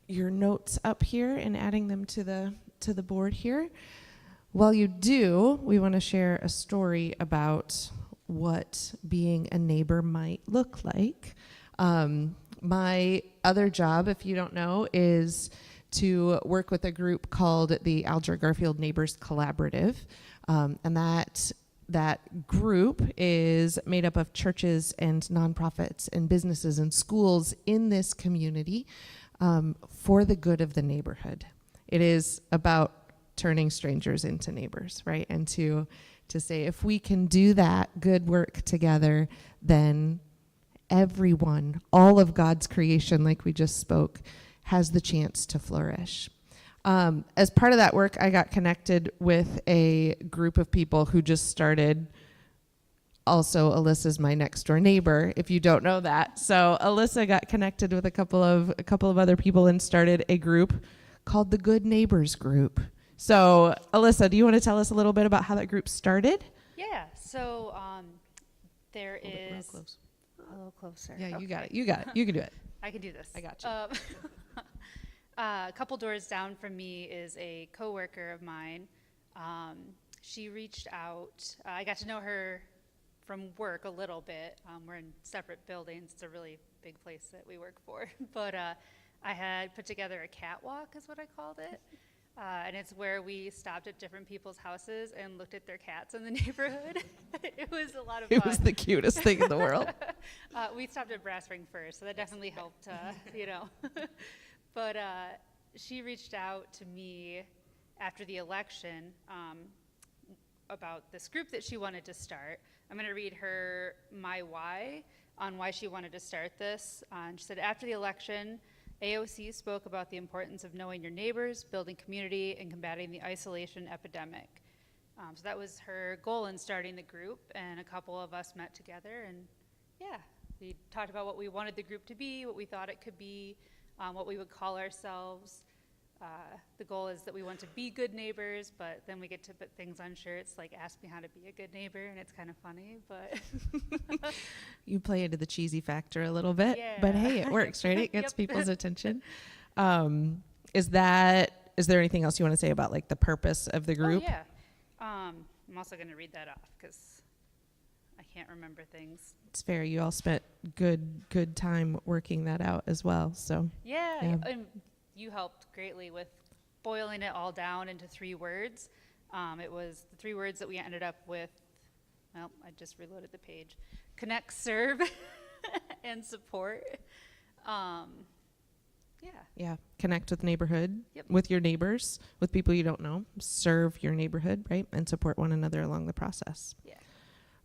your notes up here and adding them to the board here. While you do, we want to share a story about what being a neighbor might look like. My other job, if you don't know, is to work with a group called the Alger Garfield Neighbors Collaborative, and that group is made up of churches and nonprofits and businesses and schools in this community for the good of the neighborhood. It is about turning strangers into neighbors, right? And to say, if we can do that good work together, then everyone, all of God's creation, like we just spoke, has the chance to flourish. As part of that work, I got connected with a group of people who just started. Also, Alyssa's my next door neighbor, if you don't know that. So Alyssa got connected with a couple of other people and started a group called the Good Neighbors Group. So Alyssa, do you want to tell us a little bit about how that group started? Yeah, so there Real is close. a little closer. Yeah, you Okay. got it. You got it. You can do it. I can do this. I got you. A couple doors down from me is a coworker of mine. She reached out. I got to know her from work a little bit. We're in separate buildings. It's a really big place that we work for. But I had put together a catwalk, is what I called it. And it's where we stopped at different people's houses and looked at their cats in the neighborhood. It was a lot of fun. It was the cutest thing in the world. We stopped at Brass Ring first, so that definitely helped, But she reached out to me after the election about this group that she wanted to start. I'm going to read her my why on why she wanted to start this. She said, after the election, AOC spoke about the importance of knowing your neighbors, building community, and combating the isolation epidemic. So that was her goal in starting the group, and a couple of us met together, and yeah, we talked about what we wanted the group to be, what we thought it could be, what we would call ourselves. The goal is that we want to be good neighbors, but then we get to put things on shirts like ask me how to be a good neighbor, and it's kind of funny, but You play into the cheesy factor a little bit, but Yeah. hey, it works, right? It gets Yep. people's attention. Is there anything else you want to say about like the purpose of the group? Oh, yeah. I'm also going to read that off because I can't remember things. It's fair. You all spent good time working that out as well. So Yeah, Yeah. and you helped greatly with boiling it all down into 3 words. It was the 3 words that we ended up with. Well, I just reloaded the page. Connect, serve, and support. Yeah. connect with neighborhood, Yep. with your neighbors, with people you don't know. Serve your neighborhood, right, and support one another along the process. Yeah.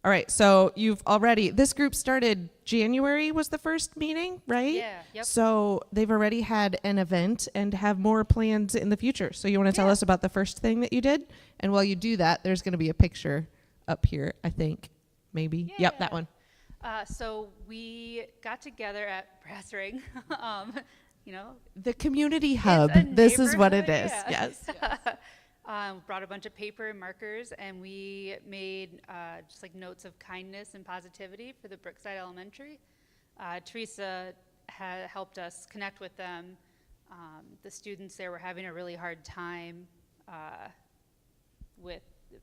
All right. So this group started January was the first meeting, right? Yeah. Yep. So they've already had an event and have more plans in the future. So you want to tell Yeah. us about the first thing that you did? And while you do that, there's going to be a picture up here, I think. Maybe. Yep, that Yeah. one. So we got together at Brass Ring. The community It's hub. a This is what it neighborhood, is. yeah. Yes. Brought a bunch of paper and markers, and we made just like notes of kindness and positivity for the Brookside Elementary. Teresa helped us connect with them. The students there were having a really hard time with,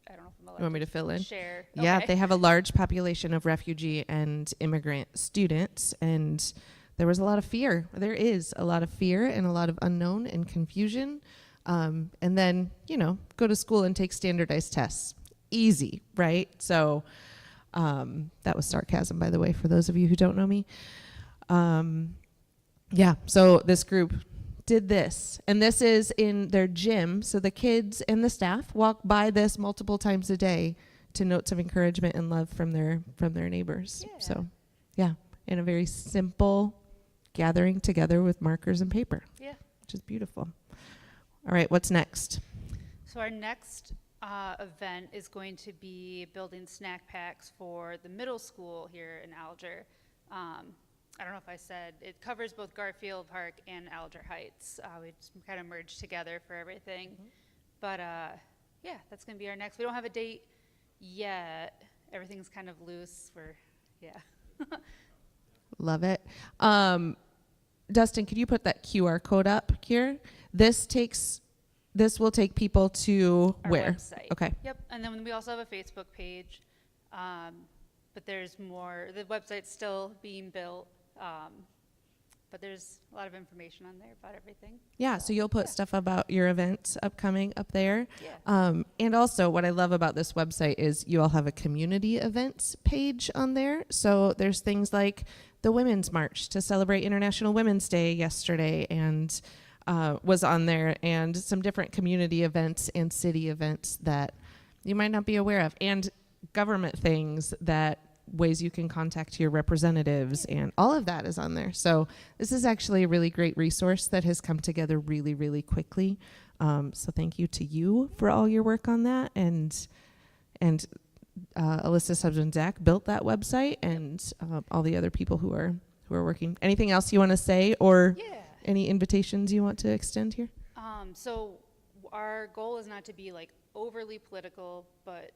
I don't know if I'm allowed You want me to fill in? share. Yeah, Okay. they have a large population of refugee and immigrant students, and there was a lot of fear. There is a lot of fear and a lot of unknown and confusion. And then, go to school and take standardized tests. Easy, right? So that was sarcasm, by the way, for those of you who don't know me. So this group did this, and this is in their gym. So the kids and the staff walk by this multiple times a day to notes of encouragement and love from their neighbors. Yeah. So, in a very simple gathering together with markers and paper. Yeah. which is beautiful. All right, what's next? So our next event is going to be building snack packs for the middle school here in Alger. I don't know if I said, it covers both Garfield Park and Alger Heights. We just kind of merged together for everything. But yeah, that's going to be our next. We don't have a date yet. Everything's kind of loose. Yeah. Love it. Dustin, could you put that QR code up here? This will take people to Our where? website. Okay. Yep, and then we also have a Facebook page, but there's more. The website's still being built, but there's a lot of information on there about everything. Yeah, so you'll put stuff about your events upcoming up there. Yeah. And also, what I love about this website is you all have a community events page on there. So there's things like the Women's March to celebrate International Women's Day yesterday, and was on there, and some different community events and city events that you might not be aware of, and government things, that ways you can contact your representatives, and all of that is on there. So this is actually a really great resource that has come together really, really quickly. So thank you to you for all your work on that, and Alyssa's husband Zach built that website, and all the other people who are working. Anything else you want to say, or Yeah. any invitations you want to extend here? So our goal is not to be like overly political, but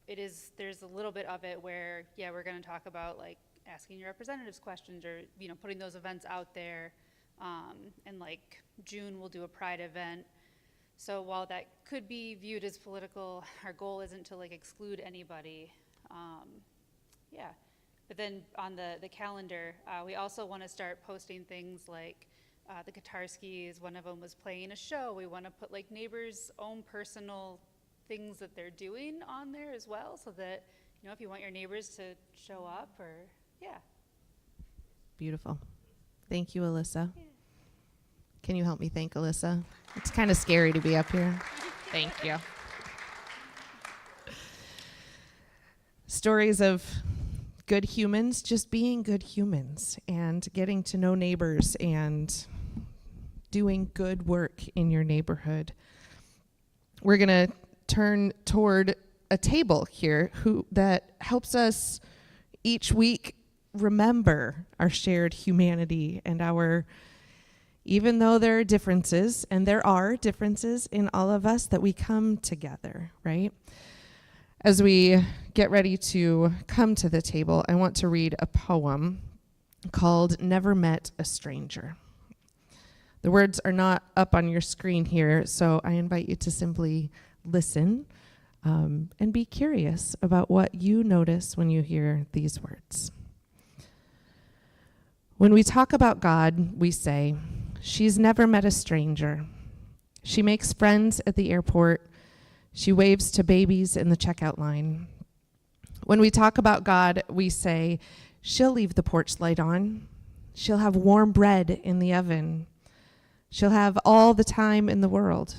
there's a little bit of it where, yeah, we're going to talk about like asking your representatives questions, or, putting those events out there. And like June, we'll do a Pride event. So while that could be viewed as political, our goal isn't to like exclude anybody. Yeah. But then on the calendar, we also want to start posting things like the Guitarskis, one of them was playing a show. We want to put like neighbors' own personal things that they're doing on there as well, so that, if you want your neighbors to show up, or, yeah. Beautiful. Thank you, Alyssa. Yeah. Can you help me thank Alyssa? It's kind of scary to be up here. Thank you. Stories of good humans just being good humans, and getting to know neighbors, and doing good work in your neighborhood. We're going to turn toward a table here that helps us each week remember our shared humanity and even though there are differences, and there are differences in all of us, that we come together, right? As we get ready to come to the table, I want to read a poem called Never Met a Stranger. The words are not up on your screen here, so I invite you to simply listen and be curious about what you notice when you hear these words. When we talk about God, we say, she's never met a stranger. She makes friends at the airport. She waves to babies in the checkout line. When we talk about God, we say, she'll leave the porch light on. She'll have warm bread in the oven. She'll have all the time in the world.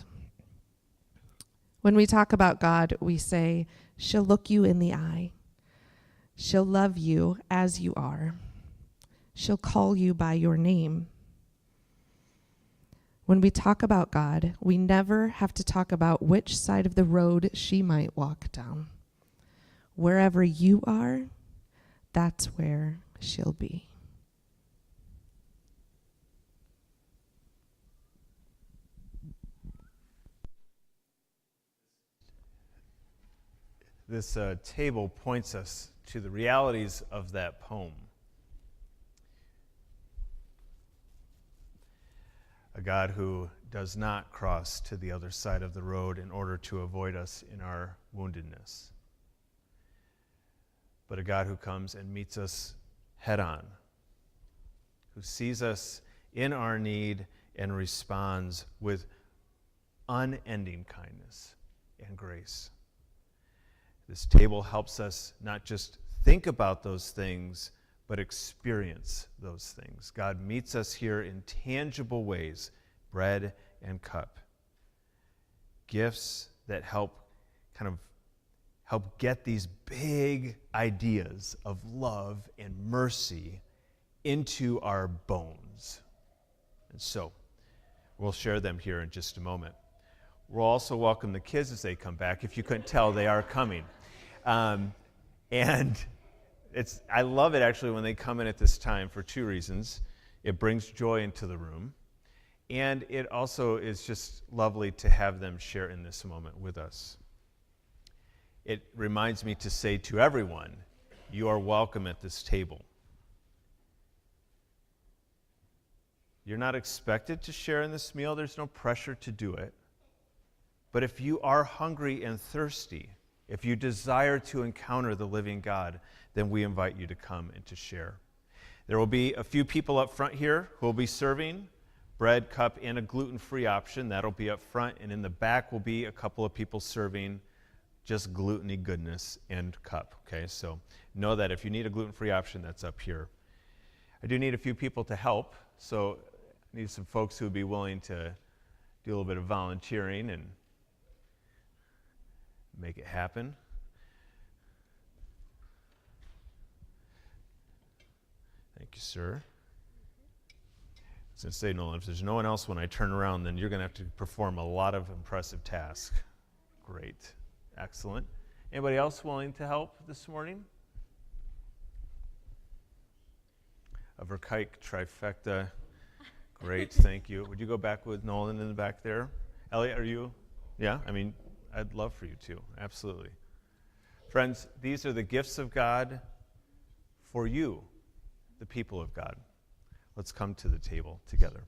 When we talk about God, we say, she'll look you in the eye. She'll love you as you are. She'll call you by your name. When we talk about God, we never have to talk about which side of the road she might walk down. Wherever you are, that's where she'll be. This table points us to the realities of that poem. A God who does not cross to the other side of the road in order to avoid us in our woundedness, but a God who comes and meets us head on, who sees us in our need and responds with unending kindness and grace. This table helps us not just think about those things, but experience those things. God meets us here in tangible ways, bread and cup. Gifts that help get these big ideas of love and mercy into our bones. And so, We'll share them here in just a moment. We'll also welcome the kids as they come back. If you couldn't tell, they are coming. And I love it actually when they come in at this time for two reasons. It brings joy into the room, and it also is just lovely to have them share in this moment with us. It reminds me to say to everyone, you are welcome at this table. You're not expected to share in this meal. There's no pressure to do it. But if you are hungry and thirsty, if you desire to encounter the living God, then we invite you to come and to share. There will be a few people up front here who will be serving bread, cup, and a gluten-free option. That'll be up front. And in the back will be a couple of people serving just gluten-y goodness and cup. Okay, so know that if you need a gluten-free option, that's up here. I do need a few people to help. So I need some folks who would be willing to do a little bit of volunteering and make it happen. Thank you, sir. I was going to say, Nolan, if there's no one else when I turn around, then you're going to have to perform a lot of impressive tasks. Great. Excellent. Anybody else willing to help this morning? A Verkijk trifecta. Great, thank you. Would you go back with Nolan in the back there? Elliot, are you? Yeah, I mean, I'd love for you to. Absolutely. Friends, these are the gifts of God for you, the people of God. Let's come to the table together.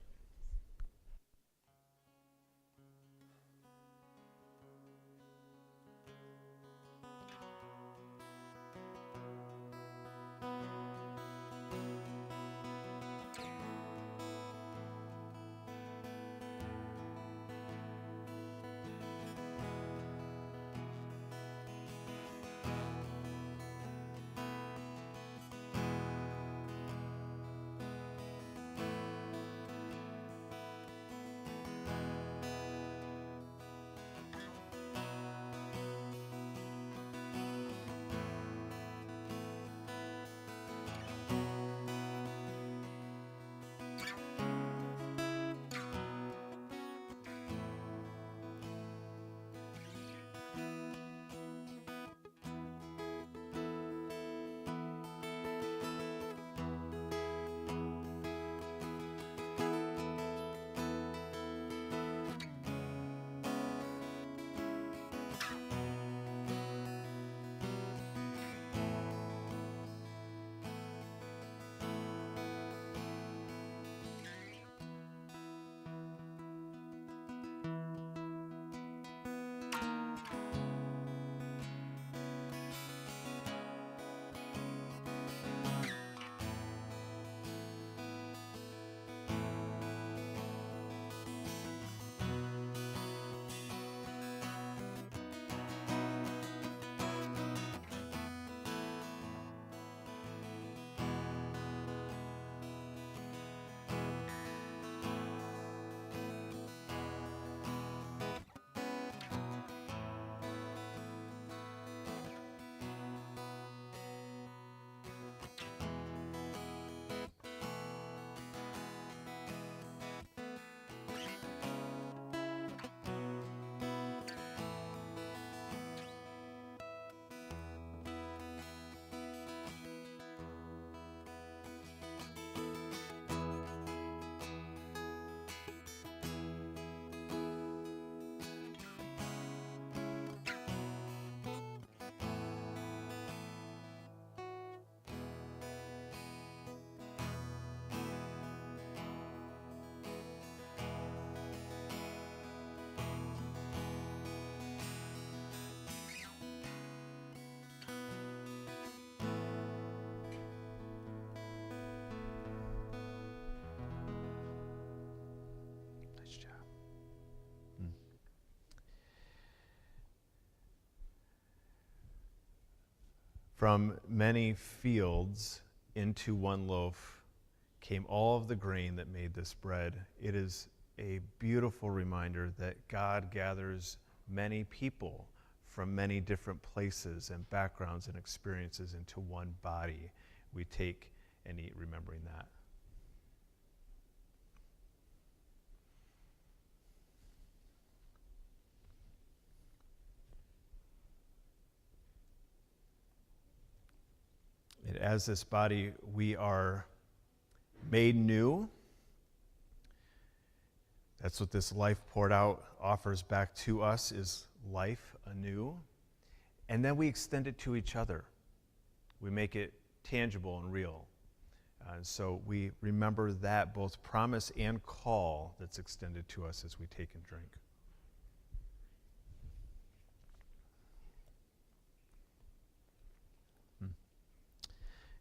From many fields into one loaf came all of the grain that made this bread. It is a beautiful reminder that God gathers many people from many different places and backgrounds and experiences into one body. We take and eat remembering that. that as this body, we are made new. That's what this life poured out offers back to us, is life anew. And then we extend it to each other. We make it tangible and real. And so we remember that both promise and call that's extended to us as we take and drink.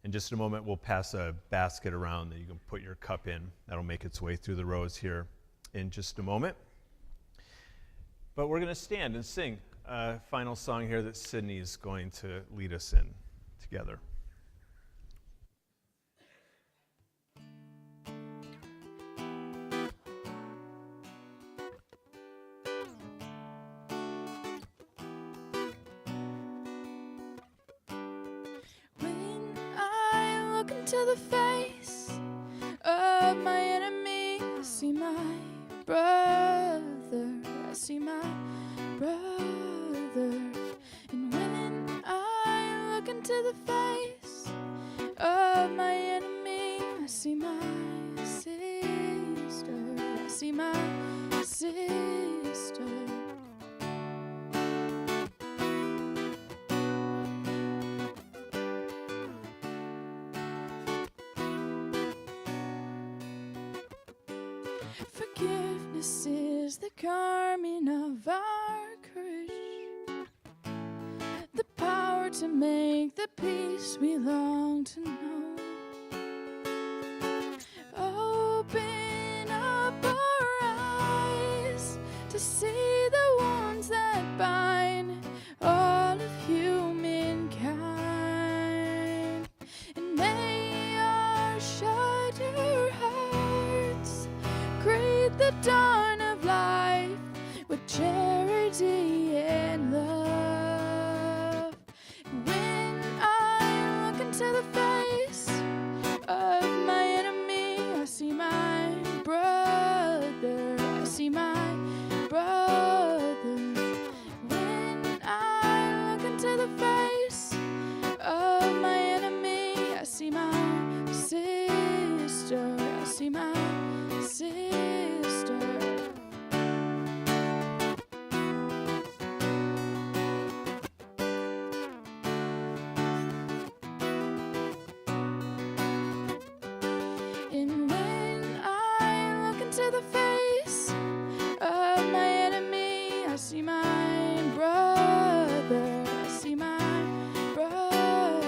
In just a moment, we'll pass a basket around that you can put your cup in. That'll make its way through the rows here in just a moment. But we're going to stand and sing a final song here that Sydney is going to lead us in together. When I look into the face of my enemy, I see my brother. I see my brother. And when I look into the face of my enemy, I see my sister. I see my sister. Forgiveness is the calming of our courage, the power to make the peace we long to know. Open up our eyes to see the wounds that bind all of humankind, and may our shattered hearts greet the dawn of life with charity and love. When I look into the face of my enemy, I see my brother. I see my brother. When I look into the face of my enemy, I see my sister. I see my sister. And when I look into the face of my enemy, I see my brother. I see my brother.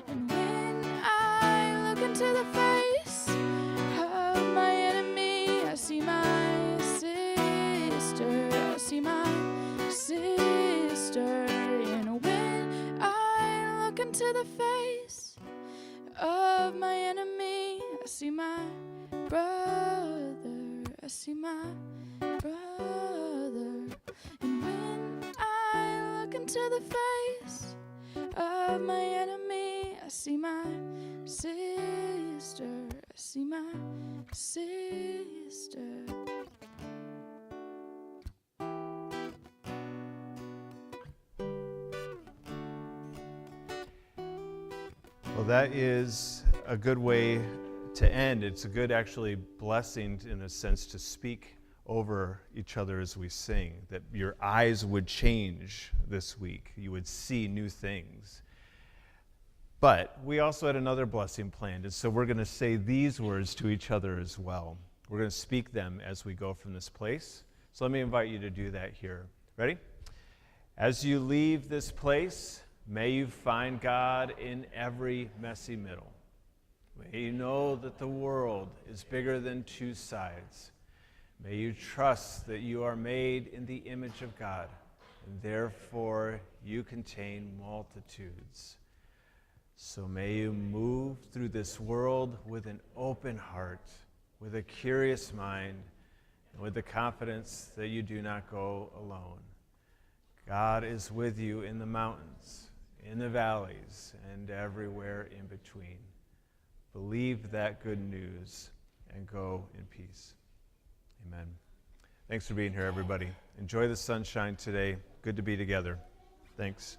And when I look into the face of my enemy, I see my sister. I see my sister. And when I look into the face of my enemy, I see my brother. I see my brother. And when I look into the face of my enemy, I see my sister. I see my sister. Well, that is a good way to end. It's a good, actually, blessing in a sense to speak over each other as we sing, that your eyes would change this week. You would see new things. But we also had another blessing planned, and so we're going to say these words to each other as well. We're going to speak them as we go from this place. So let me invite you to do that here. Ready? As you leave this place, may you find God in every messy middle. May you know that the world is bigger than two sides. May you trust that you are made in the image of God, and therefore you contain multitudes. So may you move through this world with an open heart, with a curious mind, and with the confidence that you do not go alone. God is with you in the mountains, in the valleys, and everywhere in between. Believe that good news and go in peace. Amen. Thanks for being here, everybody. Enjoy the sunshine today. Good to be together. Thanks.